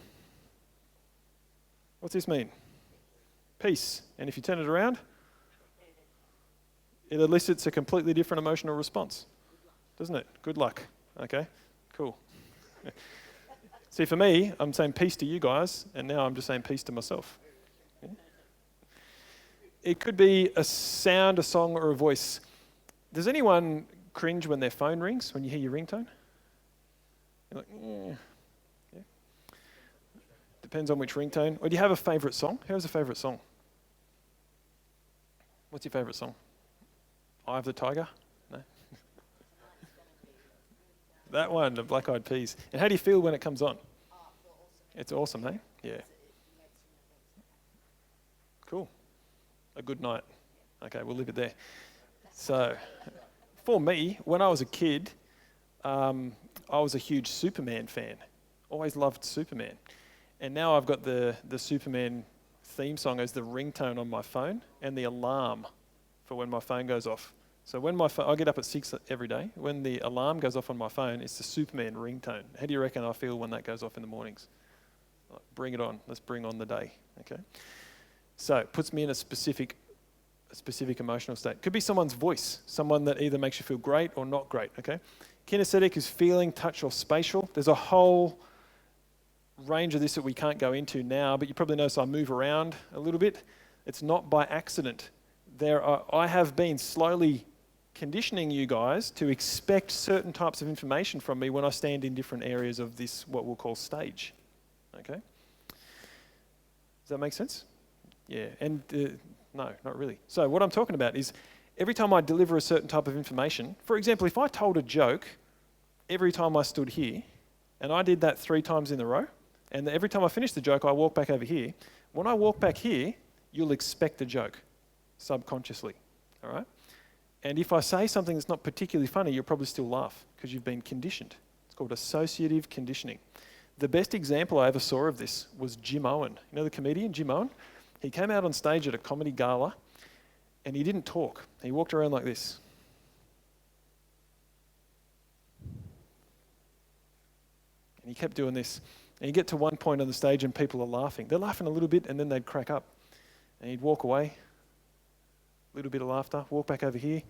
what's this mean? Peace. And if you turn it around, it elicits a completely different emotional response, doesn't it? Good luck. Okay, cool. See, for me, I'm saying peace to you guys, and now I'm just saying peace to myself. Yeah? It could be a sound, a song, or a voice. Does anyone cringe when their phone rings, when you hear your ringtone? You're like, yeah. Depends on which ringtone. Or do you have a favourite song? Who has a favourite song? What's your favourite song? Eye of the Tiger? No? That one, the Black Eyed Peas. And how do you feel when it comes on? It's awesome, hey? Yeah. Cool. A good night. Okay, we'll leave it there. So, for me, when I was a kid, I was a huge Superman fan. Always loved Superman. And now I've got the Superman theme song as the ringtone on my phone and the alarm for when my phone goes off. So when I get up at 6 every day. When the alarm goes off on my phone, it's the Superman ringtone. How do you reckon I feel when that goes off in the mornings? Like, bring it on. Let's bring on the day. Okay. So it puts me in a specific emotional state. Could be someone's voice, someone that either makes you feel great or not great. Okay. Kinesthetic is feeling, touch, or spatial. There's a whole range of this that we can't go into now, but you probably notice I move around a little bit. It's not by accident. I have been slowly conditioning you guys to expect certain types of information from me when I stand in different areas of this, what we'll call stage. Okay? Does that make sense? Yeah, and no, not really. So what I'm talking about is every time I deliver a certain type of information, for example, if I told a joke every time I stood here, and I did that 3 times in a row, and every time I finish the joke, I walk back over here. When I walk back here, you'll expect a joke subconsciously, all right? And if I say something that's not particularly funny, you'll probably still laugh because you've been conditioned. It's called associative conditioning. The best example I ever saw of this was Jim Owen. You know the comedian, Jim Owen? He came out on stage at a comedy gala and he didn't talk. He walked around like this. And he kept doing this. And you get to one point on the stage and people are laughing. They're laughing a little bit and then they'd crack up. And he'd walk away, a little bit of laughter, walk back over here,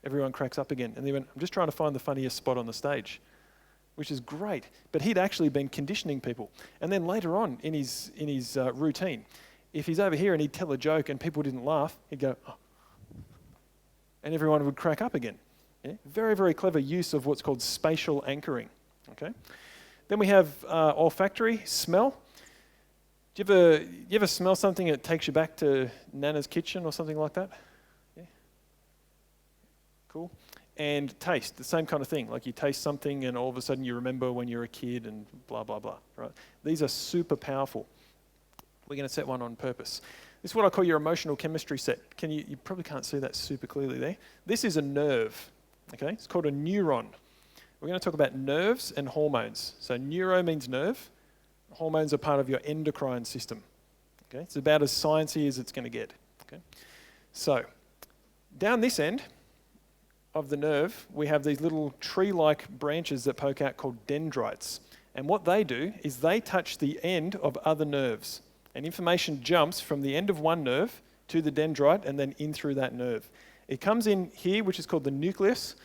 everyone cracks up again. And he went, I'm just trying to find the funniest spot on the stage, which is great. But he'd actually been conditioning people. And then later on in his routine, if he's over here and he'd tell a joke and people didn't laugh, he'd go, oh. And everyone would crack up again. Yeah? Very, very clever use of what's called spatial anchoring. Okay. Then we have olfactory, smell. Do you ever smell something that takes you back to Nana's kitchen or something like that? Yeah. Cool. And taste, the same kind of thing. Like you taste something and all of a sudden you remember when you were a kid and blah, blah, blah. Right? These are super powerful. We're going to set one on purpose. This is what I call your emotional chemistry set. You probably can't see that super clearly there. This is a nerve, okay? It's called a neuron. We're going to talk about nerves and hormones. So neuro means nerve. Hormones are part of your endocrine system. Okay? It's about as sciencey as it's going to get. Okay? So down this end of the nerve, we have these little tree-like branches that poke out called dendrites. And what they do is they touch the end of other nerves. And information jumps from the end of one nerve to the dendrite and then in through that nerve. It comes in here, which is called the nucleus.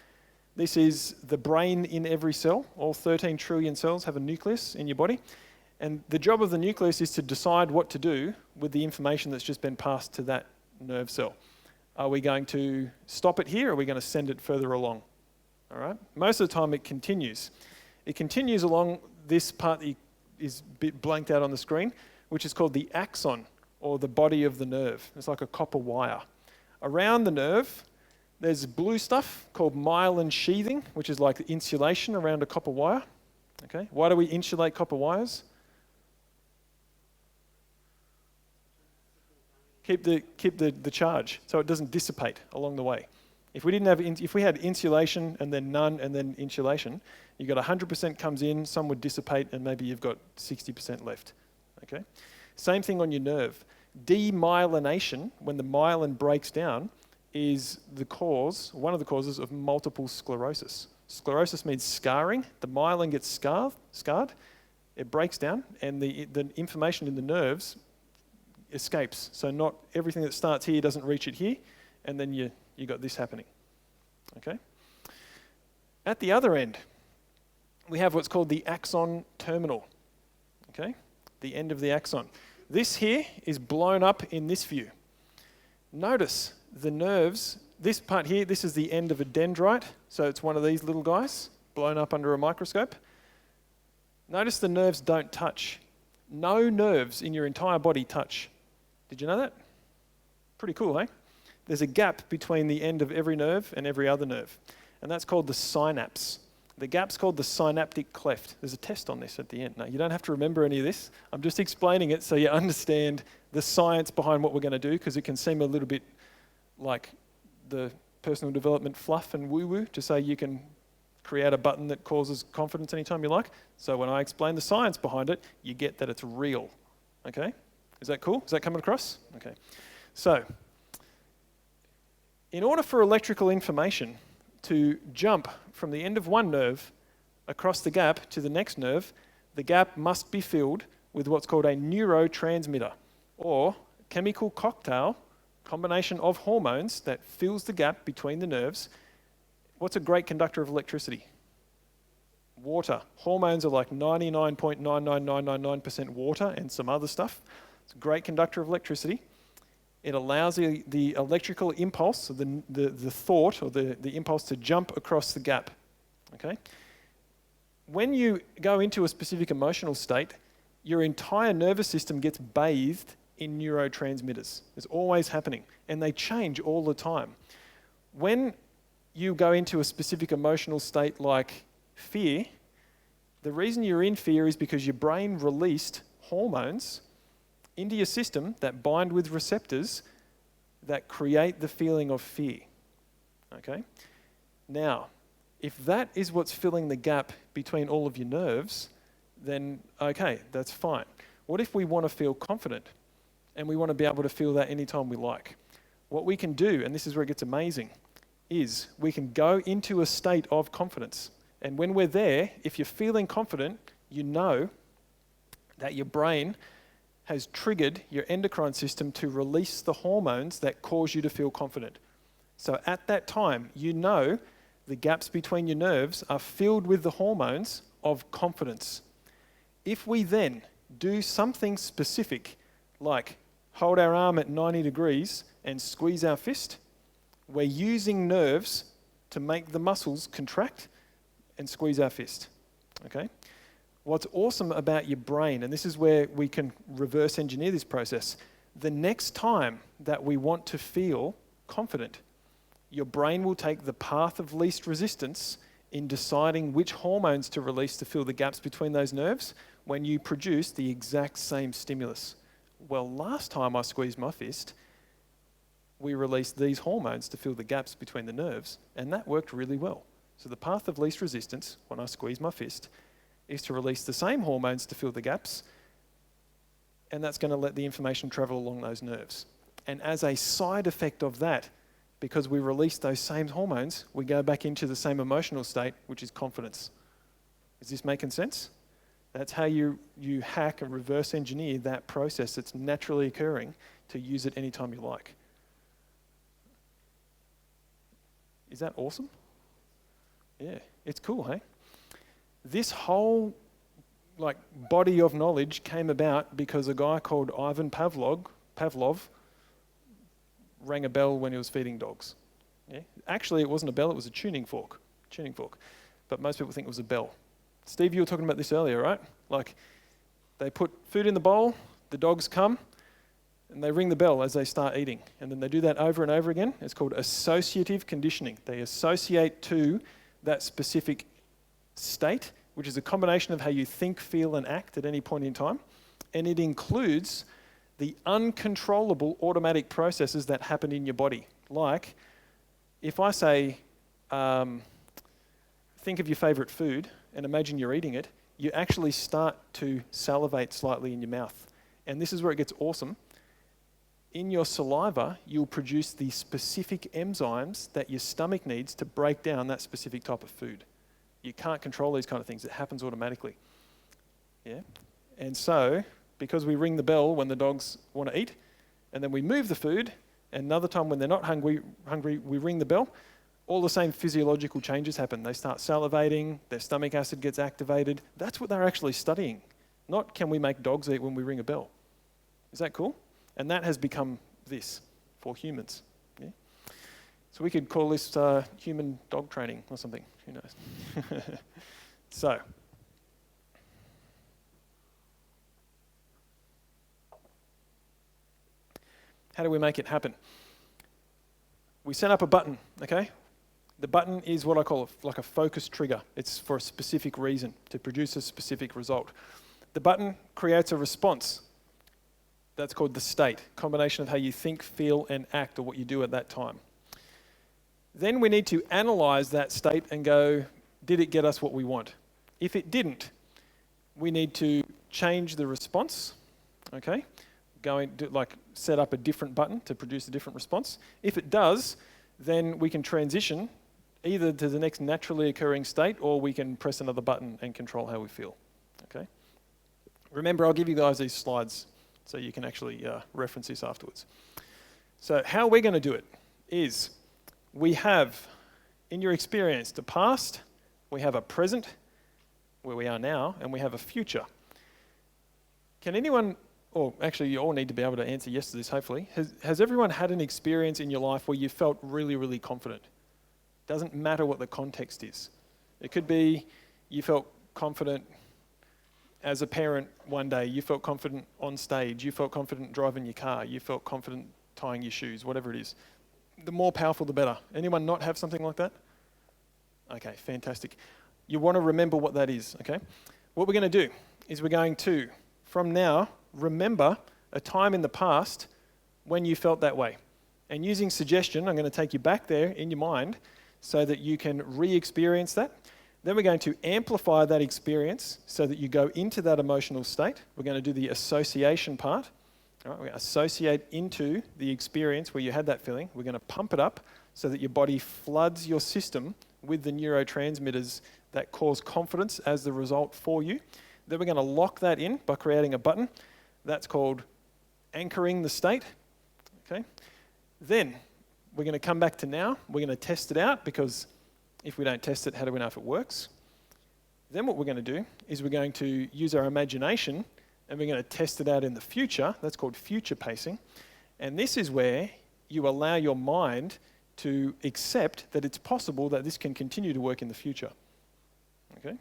This is the brain in every cell. All 13 trillion cells have a nucleus in your body. And the job of the nucleus is to decide what to do with the information that's just been passed to that nerve cell. Are we going to stop it here, or are we going to send it further along? All right. Most of the time it continues. It continues along this part that is a bit blanked out on the screen, which is called the axon, or the body of the nerve. It's like a copper wire. Around the nerve, there's blue stuff called myelin sheathing, which is like insulation around a copper wire. Okay. Why do we insulate copper wires? Keep the charge so it doesn't dissipate along the way. If we had insulation and then none and then insulation, you got 100% comes in, some would dissipate, and maybe you've got 60% left. Okay. Same thing on your nerve. Demyelination, when the myelin breaks down, is one of the causes of multiple sclerosis. Sclerosis means scarring. The myelin gets scarred, it breaks down, and the information in the nerves escapes. So not everything that starts here doesn't reach it here, and then you got this happening. Okay. At the other end, we have what's called the axon terminal. Okay, the end of the axon. This here is blown up in this view. Notice the nerves. This part here, this is the end of a dendrite. So it's one of these little guys blown up under a microscope. Notice the nerves don't touch. No nerves in your entire body touch. Did you know that? Pretty cool, eh? There's a gap between the end of every nerve and every other nerve. And that's called the synapse. The gap's called the synaptic cleft. There's a test on this at the end. No, you don't have to remember any of this. I'm just explaining it so you understand the science behind what we're going to do, because it can seem a little bit like the personal development fluff and woo-woo to say you can create a button that causes confidence anytime you like. So when I explain the science behind it, you get that it's real. Okay? Is that cool? Is that coming across? Okay. So, in order for electrical information to jump from the end of one nerve across the gap to the next nerve, the gap must be filled with what's called a neurotransmitter, or chemical combination of hormones that fills the gap between the nerves. What's a great conductor of electricity? Water. Hormones are like 99.99999% water and some other stuff. It's a great conductor of electricity. It allows the electrical impulse, or the thought, or the impulse to jump across the gap. Okay? When you go into a specific emotional state, your entire nervous system gets bathed in neurotransmitters. It's always happening, and they change all the time. When you go into a specific emotional state like fear, the reason you're in fear is because your brain released hormones into your system that bind with receptors that create the feeling of fear. Okay? Now, if that is what's filling the gap between all of your nerves, then okay, that's fine. What if we want to feel confident and we want to be able to feel that anytime we like? What we can do, and this is where it gets amazing, is we can go into a state of confidence. And when we're there, if you're feeling confident, you know that your brain has triggered your endocrine system to release the hormones that cause you to feel confident. So at that time, you know the gaps between your nerves are filled with the hormones of confidence. If we then do something specific, like hold our arm at 90 degrees and squeeze our fist, we're using nerves to make the muscles contract and squeeze our fist. Okay? What's awesome about your brain, and this is where we can reverse engineer this process, the next time that we want to feel confident, your brain will take the path of least resistance in deciding which hormones to release to fill the gaps between those nerves when you produce the exact same stimulus. well, last time I squeezed my fist, we released these hormones to fill the gaps between the nerves, and that worked really well. So the path of least resistance, when I squeeze my fist, is to release the same hormones to fill the gaps, and that's going to let the information travel along those nerves. And as a side effect of that, because we release those same hormones, we go back into the same emotional state, which is confidence. Is this making sense? That's how you hack and reverse engineer that process that's naturally occurring to use it anytime you like. Is that awesome? Yeah, it's cool, hey? This whole body of knowledge came about because a guy called Ivan Pavlov rang a bell when he was feeding dogs. Yeah? Actually, it wasn't a bell, it was a tuning fork. But most people think it was a bell. Steve, you were talking about this earlier, right? Like, they put food in the bowl, the dogs come, and they ring the bell as they start eating. And then they do that over and over again. It's called associative conditioning. They associate to that specific state, which is a combination of how you think, feel, and act at any point in time. And it includes the uncontrollable automatic processes that happen in your body. Like, if I say, think of your favorite food and imagine you're eating it, you actually start to salivate slightly in your mouth. And this is where it gets awesome. In your saliva, you'll produce the specific enzymes that your stomach needs to break down that specific type of food. You can't control these kind of things. It happens automatically. Yeah? And so, because we ring the bell when the dogs want to eat, and then we move the food, and another time when they're not hungry, we ring the bell, all the same physiological changes happen. They start salivating, their stomach acid gets activated. That's what they're actually studying. Not can we make dogs eat when we ring a bell. Is that cool? And that has become this for humans. Yeah? So we could call this human dog training or something. Who knows? So, how do we make it happen? We set up a button, okay? The button is what I call like a focus trigger. It's for a specific reason, to produce a specific result. The button creates a response. That's called the state, combination of how you think, feel, and act, or what you do at that time. Then we need to analyze that state and go, did it get us what we want? If it didn't, we need to change the response, okay? Set up a different button to produce a different response. If it does, then we can transition either to the next naturally occurring state, or we can press another button and control how we feel, okay? Remember, I'll give you guys these slides so you can actually reference this afterwards. So how we're going to do it is we have, in your experience, the past, we have a present, where we are now, and we have a future. Can anyone, or actually you all need to be able to answer yes to this, hopefully. Has everyone had an experience in your life where you felt really, really confident? Doesn't matter what the context is. It could be you felt confident as a parent one day, you felt confident on stage, you felt confident driving your car, you felt confident tying your shoes, whatever it is. The more powerful, the better. Anyone not have something like that? Okay, fantastic. You want to remember what that is, okay? What we're going to do is we're going to, from now, remember a time in the past when you felt that way. And using suggestion, I'm going to take you back there in your mind so that you can re-experience that. Then we're going to amplify that experience so that you go into that emotional state. We're going to do the association part. All right, we're going to associate into the experience where you had that feeling. We're going to pump it up so that your body floods your system with the neurotransmitters that cause confidence as the result for you. Then we're going to lock that in by creating a button. That's called anchoring the state. Okay. Then we're going to come back to now. We're going to test it out, because if we don't test it, how do we know if it works? Then what we're going to do is we're going to use our imagination, and we're going to test it out in the future. That's called future pacing. And this is where you allow your mind to accept that it's possible that this can continue to work in the future. Okay?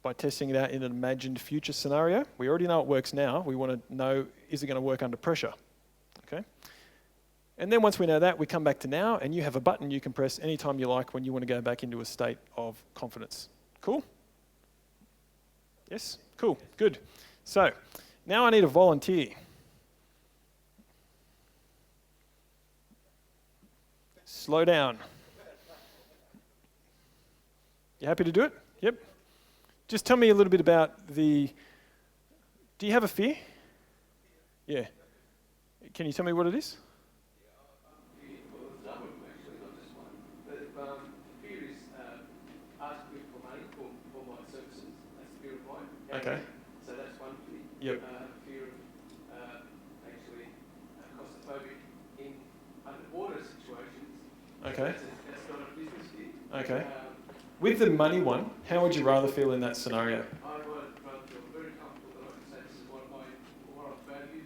By testing it out in an imagined future scenario. We already know it works now. We want to know, is it going to work under pressure? Okay? And then once we know that, we come back to now, and you have a button you can press anytime you like when you want to go back into a state of confidence. Cool? Yes? Cool. Good. So, now I need a volunteer. Slow down. You happy to do it? Yep. Just tell me a little bit about the... Do you have a fear? Yeah. Can you tell me what it is? Okay. So that's one fear. Yep. Fear of actually claustrophobic in underwater situations. Okay. That's not a business fear. Okay. With the money one, how would you rather feel in that scenario? I would rather feel very comfortable that I can say this is what I value.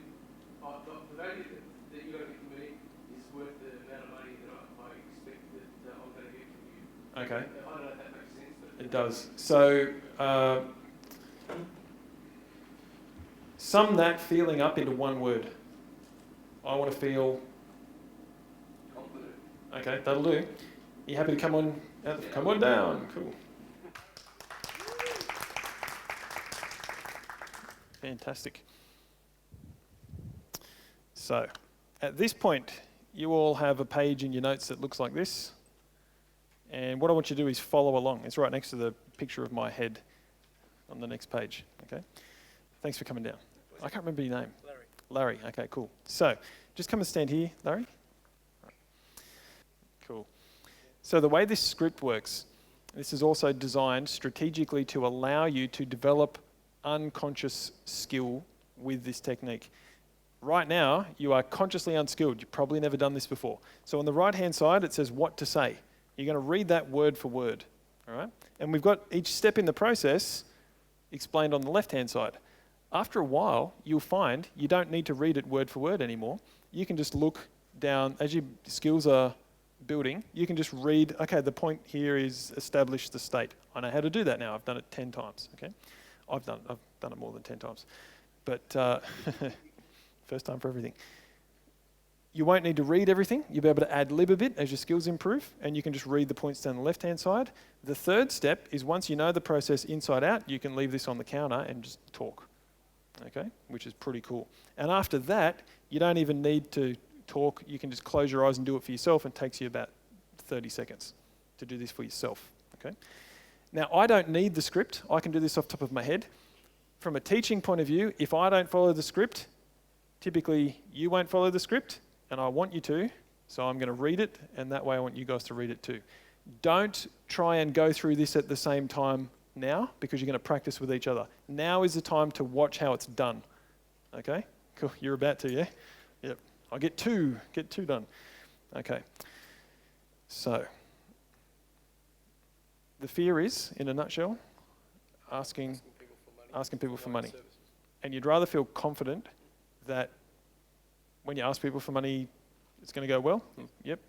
The value that you're going to give me is worth the amount of money that I expect that I'm going to get from you. Okay. I don't know if that makes sense. But It does. So, sum that feeling up into one word. I want to feel... Confident. Okay, that'll do. You happy to come on? Come on down. Cool. Fantastic. So, at this point, you all have a page in your notes that looks like this. And what I want you to do is follow along. It's right next to the picture of my head on the next page. Okay. Thanks for coming down. I can't remember your name. Larry. Okay, cool. So, just come and stand here, Larry. Cool. So the way this script works, this is also designed strategically to allow you to develop unconscious skill with this technique. Right now, you are consciously unskilled. You've probably never done this before. So on the right-hand side, it says what to say. You're going to read that word for word, all right? And we've got each step in the process explained on the left-hand side. After a while, you'll find you don't need to read it word for word anymore. You can just look down, as your skills are building, you can just read, okay, the point here is establish the state. I know how to do that now. I've done it 10 times, okay? I've done it more than 10 times. But first time for everything. You won't need to read everything. You'll be able to ad lib a bit as your skills improve, and you can just read the points down the left-hand side. The third step is once you know the process inside out, you can leave this on the counter and just talk, okay? Which is pretty cool. And after that, you don't even need to talk. You can just close your eyes and do it for yourself, and it takes you about 30 seconds to do this for yourself, okay? Now, I don't need the script. I can do this off the top of my head. From a teaching point of view, if I don't follow the script, typically you won't follow the script, and I want you to, so I'm going to read it, and that way I want you guys to read it too. Don't try and go through this at the same time now, because you're going to practice with each other. Now is the time to watch how it's done, okay? Cool, you're about to, yeah? Yep. I'll get two done. Okay. So, the fear is, in a nutshell, asking people for money. And you'd rather feel confident that when you ask people for money, it's going to go well? Yep.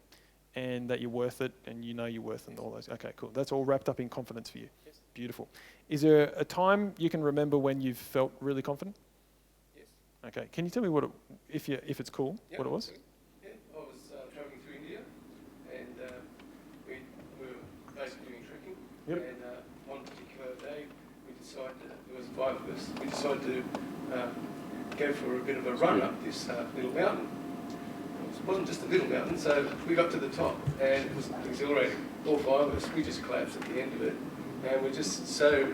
And that you're worth it, and you know you're worth it, and all those. Okay, cool. That's all wrapped up in confidence for you. Yes. Beautiful. Is there a time you can remember when you've felt really confident? Okay, can you tell me what if it's cool, what it was? Yeah, I was travelling through India, and we were basically doing trekking. Yep. And one particular day, we decided, there was 5 of us, we decided to go for a bit of a run up this little mountain. It wasn't just a little mountain, so we got to the top, and it was exhilarating. All 5 of us, we just collapsed at the end of it, and we're just so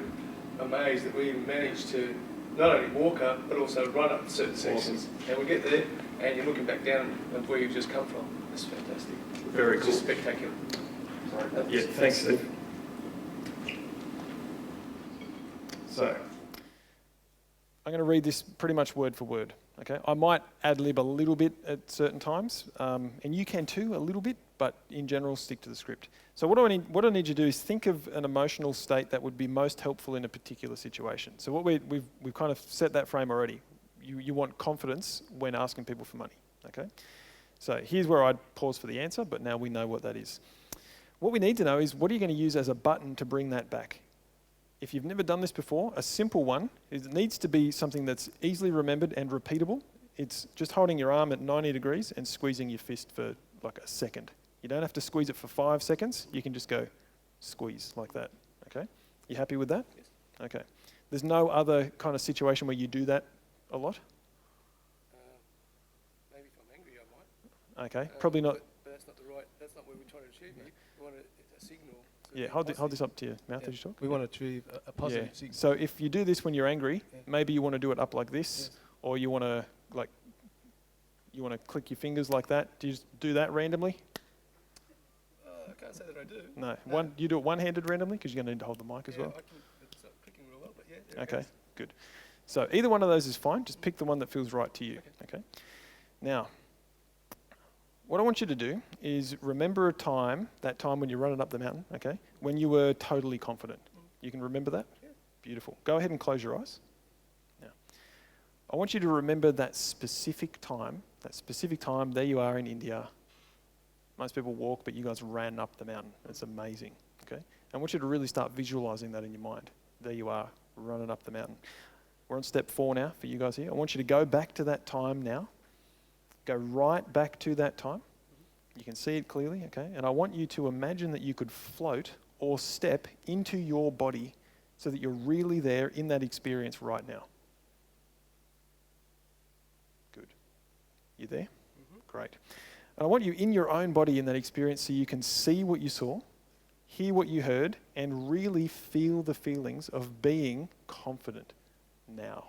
amazed that we managed to not only walk up, but also run up certain sections. And we get there, and you're looking back down at where you've just come from. It's fantastic. Very it's cool. Just spectacular. Sorry. Yeah, thanks, Steve. So, I'm going to read this pretty much word for word. Okay, I might ad lib a little bit at certain times, and you can too, a little bit, but in general, stick to the script. So what I need you to do is think of an emotional state that would be most helpful in a particular situation. So what we've kind of set that frame already. You want confidence when asking people for money. Okay, so here's where I'd pause for the answer, but now we know what that is. What we need to know is what are you going to use as a button to bring that back? If you've never done this before, a simple one is it needs to be something that's easily remembered and repeatable. It's just holding your arm at 90 degrees and squeezing your fist for like a second. You don't have to squeeze it for 5 seconds. You can just go squeeze like that, okay? You happy with that? Yes. Okay. There's no other kind of situation where you do that a lot? Maybe if I'm angry, I might. Okay, probably not. But that's not not what we're trying to achieve here. We want a signal. Yeah, hold this up to your mouth as you talk. We want to achieve a positive Yeah. signal. So if you do this when you're angry, Yeah. maybe you want to do it up like this, Yes. or you want to click your fingers like that. Do you just do that randomly? I can't say that I do. No. You do it one-handed randomly because you're going to need to hold the mic as well. It's not clicking real well, but yeah. there it Okay, goes. good. So either one of those is fine. Just pick the one that feels right to you. Okay. Now, what I want you to do is remember that time when you're running up the mountain, okay, when you were totally confident. You can remember that? Yeah. Beautiful. Go ahead and close your eyes. Now, I want you to remember that specific time, there you are in India. Most people walk, but you guys ran up the mountain. It's amazing, okay? I want you to really start visualizing that in your mind. There you are, running up the mountain. We're on step 4 now for you guys here. I want you to go back to that time now. Go right back to that time. You can see it clearly, okay? And I want you to imagine that you could float or step into your body so that you're really there in that experience right now. Good. You there? Great. And I want you in your own body in that experience so you can see what you saw, hear what you heard, and really feel the feelings of being confident now.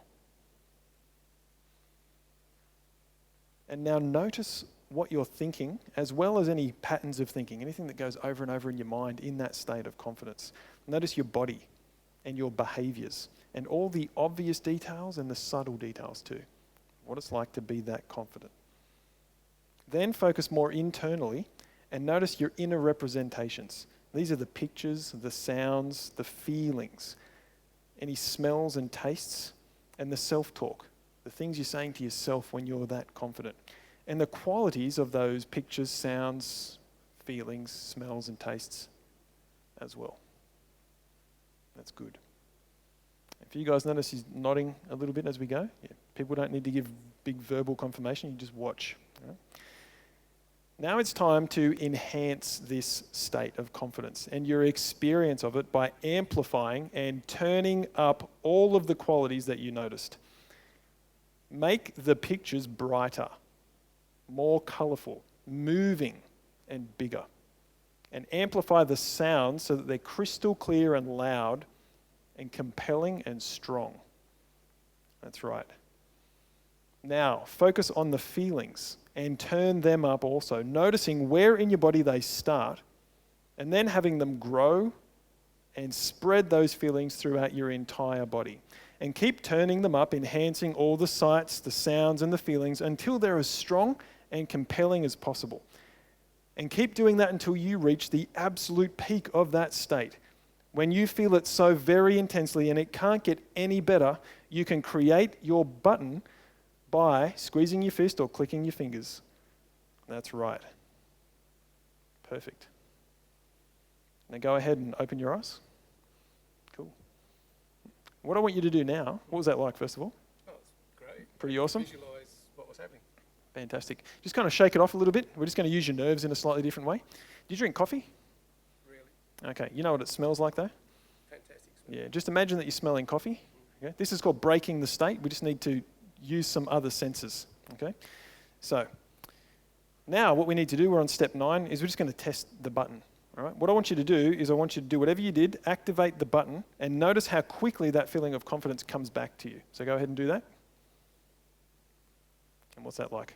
And now notice what you're thinking, as well as any patterns of thinking, anything that goes over and over in your mind in that state of confidence. Notice your body and your behaviors and all the obvious details and the subtle details too. What it's like to be that confident. Then focus more internally and notice your inner representations. These are the pictures, the sounds, the feelings, any smells and tastes, and the self-talk, the things you're saying to yourself when you're that confident. And the qualities of those pictures, sounds, feelings, smells, and tastes as well. That's good. If you guys notice he's nodding a little bit as we go, yeah, people don't need to give big verbal confirmation, you just watch. Right? Now it's time to enhance this state of confidence and your experience of it by amplifying and turning up all of the qualities that you noticed. Make the pictures brighter, more colourful, moving, and bigger. And amplify the sounds so that they're crystal clear and loud and compelling and strong. That's right. Now, focus on the feelings and turn them up also, noticing where in your body they start and then having them grow and spread those feelings throughout your entire body. And keep turning them up, enhancing all the sights, the sounds, and the feelings until they're as strong and compelling as possible. And keep doing that until you reach the absolute peak of that state. When you feel it so very intensely and it can't get any better, you can create your button by squeezing your fist or clicking your fingers. That's right. Perfect. Now go ahead and open your eyes. Cool. What I want you to do now, what was that like first of all? Oh, it's great. Pretty awesome? Visualise what was happening. Fantastic. Just kind of shake it off a little bit. We're just going to use your nerves in a slightly different way. Do you drink coffee? Really. Okay. You know what it smells like though? Fantastic smell. Yeah. Just imagine that you're smelling coffee. Okay. This is called breaking the state. We just need to use some other senses. Okay. So now what we need to do, we're on step 9, is we're just going to test the button. All right. What I want you to do is I want you to do whatever you did, activate the button, and notice how quickly that feeling of confidence comes back to you. So go ahead and do that. And what's that like?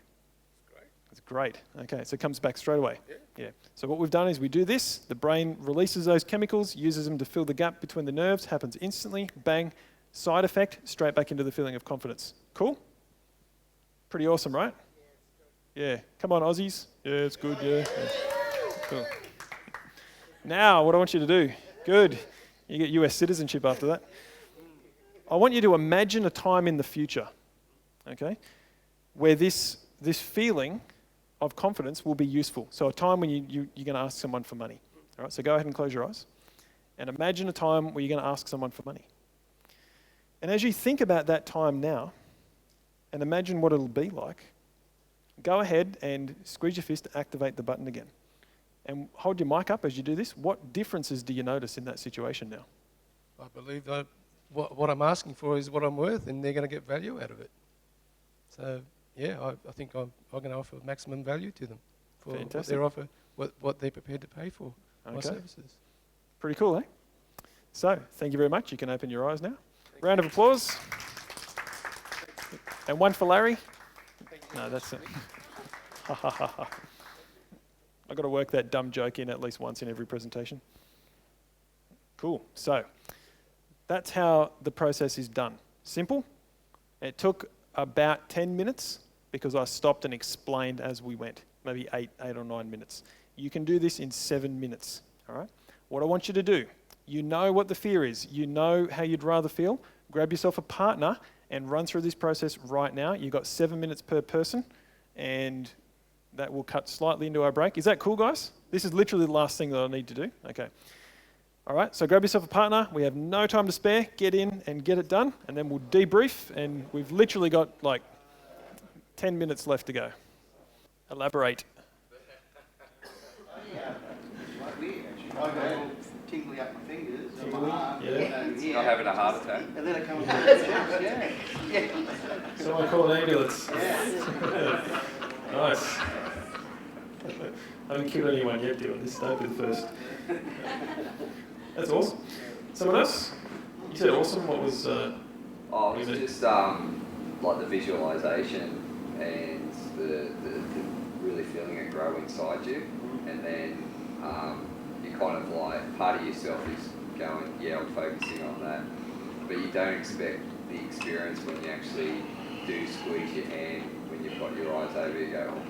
It's great. Okay, so it comes back straight away. Yeah. So what we've done is we do this, the brain releases those chemicals, uses them to fill the gap between the nerves, happens instantly, bang, side effect, straight back into the feeling of confidence. Cool? Pretty awesome, right? Yeah. Come on, Aussies. Yeah, it's good, yeah. Cool. Now, what I want you to do, good, you get US citizenship after that. I want you to imagine a time in the future, okay, where this feeling of confidence will be useful. So a time when you're going to ask someone for money. All right, so go ahead and close your eyes. And imagine a time where you're going to ask someone for money. And as you think about that time now, and imagine what it'll be like, go ahead and squeeze your fist to activate the button again. And hold your mic up as you do this. What differences do you notice in that situation now? I believe that what I'm asking for is what I'm worth, and they're going to get value out of it. So, yeah, I think I'm going to offer maximum value to them for what Fantastic. their offer what they're prepared to pay for my Okay. services. Pretty cool, eh? So, thank you very much. You can open your eyes now. Round of applause. And one for Larry. No, that's it. Ha ha ha ha. I've got to work that dumb joke in at least once in every presentation. Cool. So, that's how the process is done. Simple. It took about 10 minutes because I stopped and explained as we went. Maybe 8 or 9 minutes. You can do this in 7 minutes. All right? What I want you to do, you know what the fear is. You know how you'd rather feel. Grab yourself a partner and run through this process right now. You've got 7 minutes per person, and that will cut slightly into our break. Is that cool, guys? This is literally the last thing that I need to do. Okay. All right, so grab yourself a partner. We have no time to spare. Get in and get it done, and then we'll debrief, and we've literally got like 10 minutes left to go. Elaborate. I got all tingly up my fingers and my arm. Yeah. Not having a heart attack. And then it comes out the chest, yeah. Someone call an ambulance. Yeah. Nice. I haven't killed anyone yet doing this. Don't be the first. That's awesome. Someone else? You said awesome. What was... Oh, it's just like the visualization and the really feeling it grow inside you, and then you kind of like part of yourself is going, yeah, I'm focusing on that, but you don't expect the experience when you actually do squeeze your hand when you've got your eyes over. You go, oh,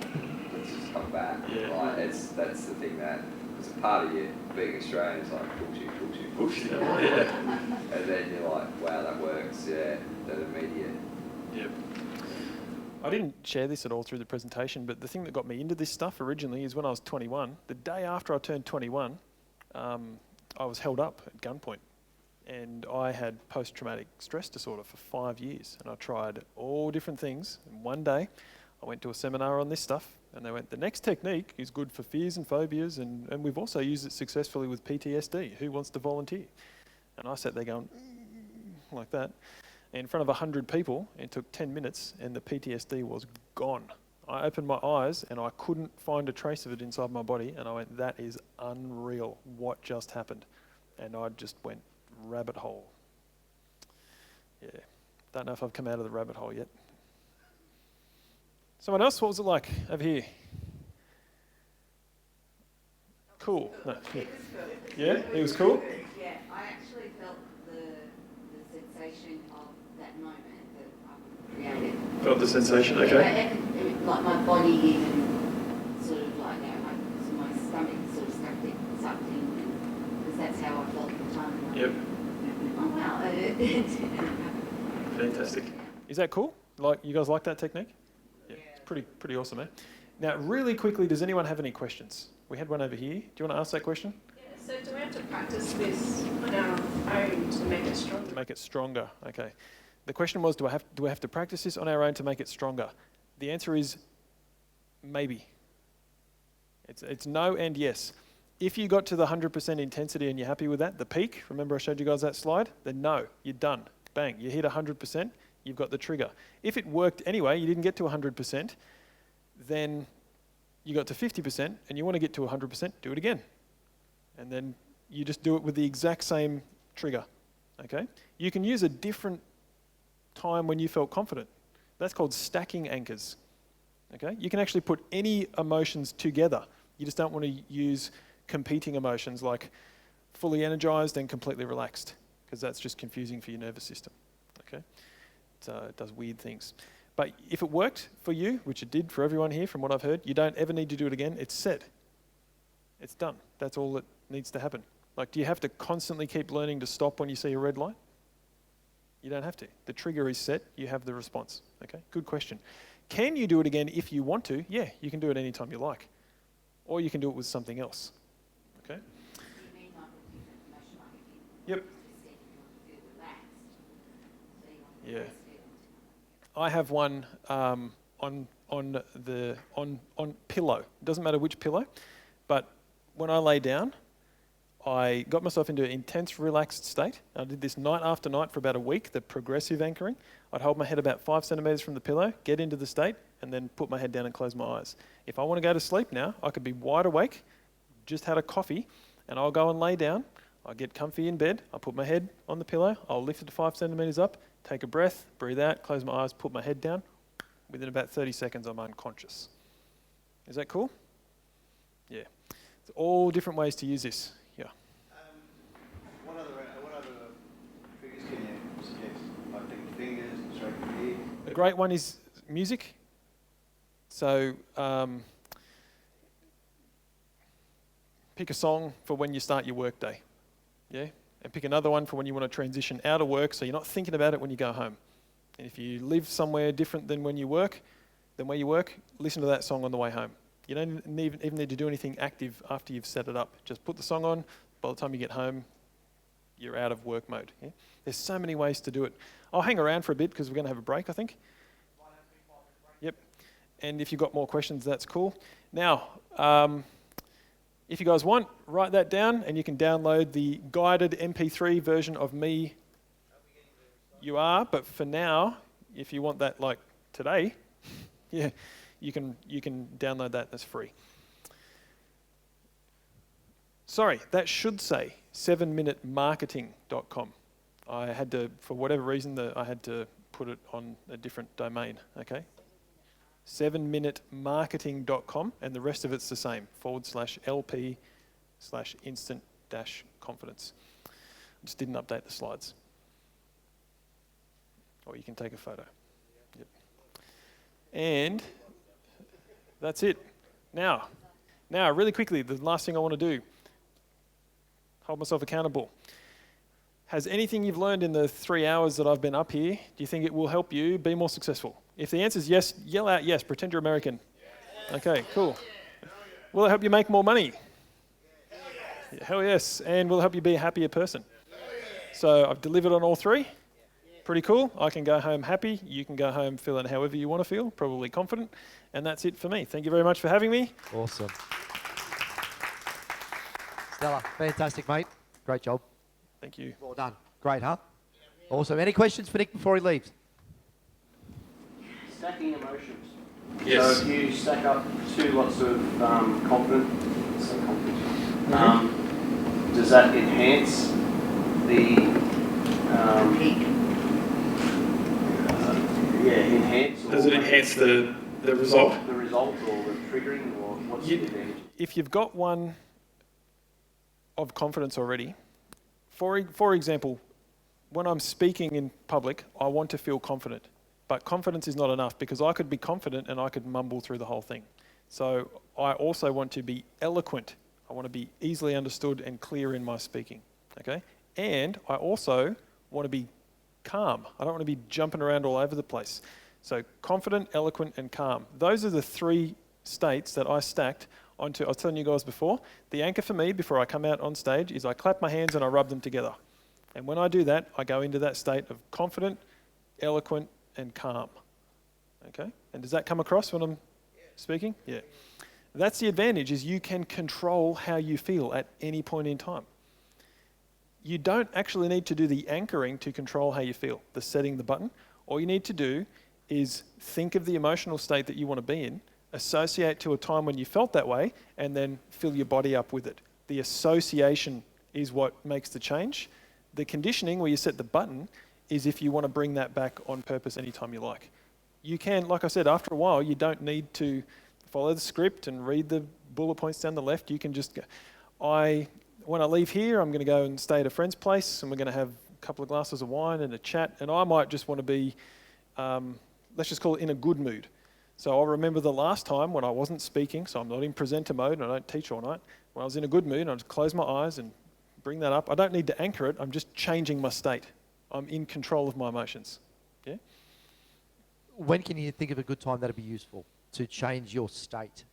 let's just come back. Yeah. Like that's the thing that it's a part of you being Australian. It's like push you. Yeah. And then you're like, wow, that works. Yeah, that immediate. Yep. I didn't share this at all through the presentation, but the thing that got me into this stuff originally is when I was 21. The day after I turned 21, I was held up at gunpoint, and I had post-traumatic stress disorder for 5 years, and I tried all different things. And one day, I went to a seminar on this stuff, and they went, the next technique is good for fears and phobias, and we've also used it successfully with PTSD. Who wants to volunteer? And I sat there going, like that. In front of 100 people, it took 10 minutes, and the PTSD was gone. I opened my eyes, and I couldn't find a trace of it inside my body, and I went, that is unreal. What just happened? And I just went rabbit hole. Yeah, don't know if I've come out of the rabbit hole yet. Someone else, what was it like over here? Cool. No. Yeah, it was cool? Yeah, I actually felt the sensation of that moment that I created. Felt the sensation, okay. Like my body even sort of like, my stomach sort of sucked in, because that's how I felt at the time. Yep. Oh wow. Fantastic. Is that cool? Like, you guys like that technique? Yeah, it's pretty awesome, eh? Now, really quickly, does anyone have any questions? We had one over here. Do you want to ask that question? Yeah, so do we have to practice this on our own to make it stronger? To make it stronger, okay. The question was, do we have to practice this on our own to make it stronger? The answer is maybe. It's no and yes. If you got to the 100% intensity and you're happy with that, the peak, remember I showed you guys that slide? Then no, you're done. Bang, you hit 100%, you've got the trigger. If it worked anyway, you didn't get to 100%, then you got to 50% and you want to get to 100%, do it again. And then you just do it with the exact same trigger, okay? You can use a different time when you felt confident. That's called stacking anchors, okay? You can actually put any emotions together. You just don't want to use competing emotions like fully energized and completely relaxed, because that's just confusing for your nervous system, okay? It does weird things. But if it worked for you, which it did for everyone here from what I've heard, you don't ever need to do it again. It's set. It's done. That's all that needs to happen. Like, do you have to constantly keep learning to stop when you see a red light? You don't have to. The trigger is set. You have the response. Okay, good question. Can you do it again if you want to? Yeah, you can do it anytime you like. Or you can do it with something else. Okay? You mean like a different emotion, like if you Yep. just said you want to feel relaxed, so you want to Yeah. rest it. I have one on pillow. It doesn't matter which pillow, but when I lay down, I got myself into an intense relaxed state. I did this night after night for about a week, the progressive anchoring. I'd hold my head about 5 centimeters from the pillow, get into the state, and then put my head down and close my eyes. If I want to go to sleep now, I could be wide awake, just had a coffee, and I'll go and lay down. I'll get comfy in bed. I'll put my head on the pillow. I'll lift it 5 centimeters up, take a breath, breathe out, close my eyes, put my head down. Within about 30 seconds, I'm unconscious. Is that cool? Yeah. It's all different ways to use this. Yeah. What other triggers can you suggest? Like picking fingers, stroking the ear? A great one is music. So pick a song for when you start your work day. Yeah? And pick another one for when you want to transition out of work so you're not thinking about it when you go home. And if you live somewhere different than when you work, listen to that song on the way home. You don't even need to do anything active after you've set it up. Just put the song on. By the time you get home, you're out of work mode. Yeah? There's so many ways to do it. I'll hang around for a bit because we're going to have a break, I think. Yep. And if you've got more questions, that's cool. Now, if you guys want, write that down and you can download the guided MP3 version of me. You are, but for now, if you want that like today, yeah, you can download that. That's free. Sorry, that should say 7minutemarketing.com. I had to, for whatever reason, I had to put it on a different domain. Okay, 7minutemarketing.com, and the rest of it's the same, /LP/instant-confidence. I just didn't update the slides. Or you can take a photo. Yep. And that's it. Now, really quickly, the last thing I want to do, hold myself accountable. Has anything you've learned in the 3 hours that I've been up here, do you think it will help you be more successful? If the answer is yes, yell out yes, pretend you're American. Okay, cool. Will it help you make more money? Hell yes. And will it help you be a happier person? So I've delivered on all 3. Pretty cool. I can go home happy. You can go home feeling however you want to feel, probably confident. And that's it for me. Thank you very much for having me. Awesome. Stella, fantastic, mate. Great job. Thank you. Well done. Great, huh? Awesome. Any questions for Nick before he leaves? Stacking emotions. Yes. So if you stack up 2 lots of confidence, does that enhance the Does it enhance the result? The result or the triggering, or what's the advantage? If you've got one of confidence already, for example, when I'm speaking in public, I want to feel confident. But confidence is not enough because I could be confident and I could mumble through the whole thing. So I also want to be eloquent. I want to be easily understood and clear in my speaking. Okay? And I also want to be calm. I don't want to be jumping around all over the place. So confident, eloquent, and calm. Those are the 3 states that I stacked onto. I was telling you guys before, the anchor for me before I come out on stage is I clap my hands and I rub them together. And when I do that, I go into that state of confident, eloquent, and calm. Okay? And does that come across when I'm speaking? Yeah. That's the advantage, is you can control how you feel at any point in time. You don't actually need to do the anchoring to control how you feel, the setting the button. All you need to do is think of the emotional state that you want to be in, associate to a time when you felt that way, and then fill your body up with it. The association is what makes the change. The conditioning, where you set the button, is if you want to bring that back on purpose anytime you like. You can, like I said, after a while, you don't need to follow the script and read the bullet points down the left. You can just go, when I leave here, I'm going to go and stay at a friend's place, and we're going to have a couple of glasses of wine and a chat, and I might just want to be, let's just call it in a good mood. So I'll remember the last time when I wasn't speaking, so I'm not in presenter mode and I don't teach all night. When I was in a good mood, I just close my eyes and bring that up. I don't need to anchor it, I'm just changing my state. I'm in control of my emotions. Yeah? When can you think of a good time that'd be useful to change your state?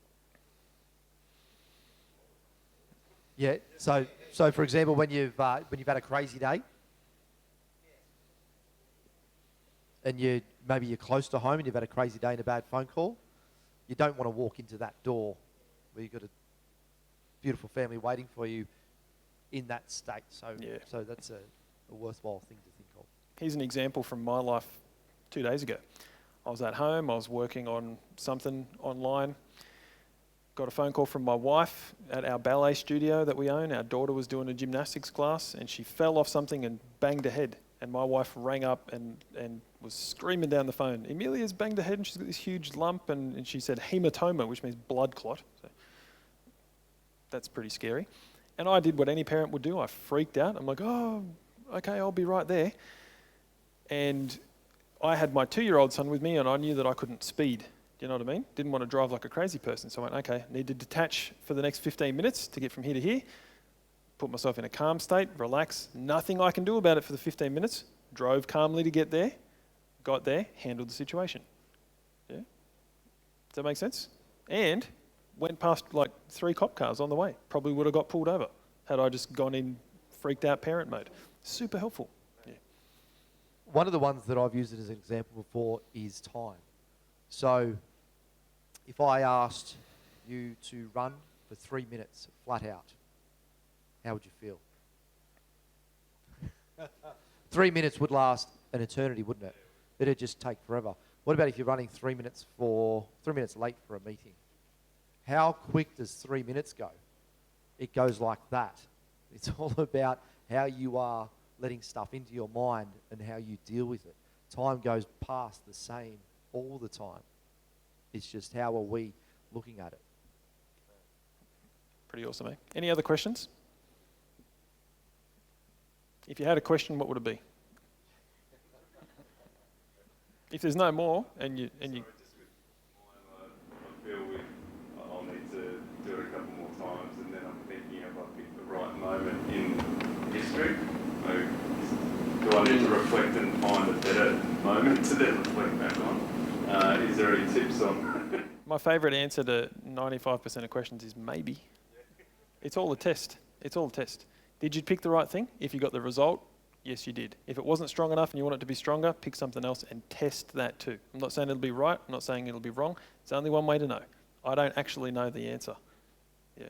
Yeah. So for example, when you've had a crazy day, and maybe you're close to home and you've had a crazy day and a bad phone call, you don't want to walk into that door where you've got a beautiful family waiting for you in that state. So that's a worthwhile thing to think of. Here's an example from my life 2 days ago. I was at home, I was working on something online. got a phone call from my wife at our ballet studio that we own. Our daughter was doing a gymnastics class and she fell off something and banged her head. And my wife rang up and was screaming down the phone, Emilia's banged her head and she's got this huge lump, and she said hematoma, which means blood clot. So that's pretty scary. And I did what any parent would do. I freaked out. I'm like, oh, okay, I'll be right there. And I had my 2-year-old son with me and I knew that I couldn't speed. Do you know what I mean? Didn't want to drive like a crazy person. So I went, okay, need to detach for the next 15 minutes to get from here to here. Put myself in a calm state, relax. Nothing I can do about it for the 15 minutes. Drove calmly to get there. Got there, handled the situation. Yeah? Does that make sense? And went past like 3 cop cars on the way. Probably would have got pulled over had I just gone in freaked out parent mode. Super helpful. Yeah. One of the ones that I've used it as an example before is time. So if I asked you to run for 3 minutes flat out, how would you feel? 3 minutes would last an eternity, wouldn't it? It'd just take forever. What about if you're running 3 minutes late for a meeting? How quick does 3 minutes go? It goes like that. It's all about how you are letting stuff into your mind and how you deal with it. Time goes past the same all the time. It's just how are we looking at it? Pretty awesome, eh? Any other questions? If you had a question, what would it be? If there's no more, and you Sorry, just with mine, I feel I'll need to do it a couple more times, and then I'm thinking if I pick the right moment in history, do I need to reflect and find a better moment to then reflect back on? Is there any tips on? My favourite answer to 95% of questions is maybe. It's all a test. It's all a test. Did you pick the right thing? If you got the result, yes, you did. If it wasn't strong enough and you want it to be stronger, pick something else and test that too. I'm not saying it'll be right. I'm not saying it'll be wrong. It's only one way to know. I don't actually know the answer. Yeah.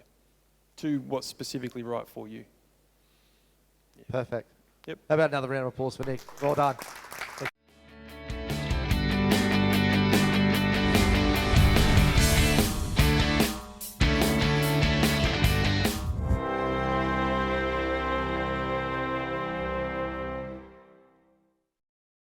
To what's specifically right for you. Yeah. Perfect. Yep. How about another round of applause for Nick? Well done.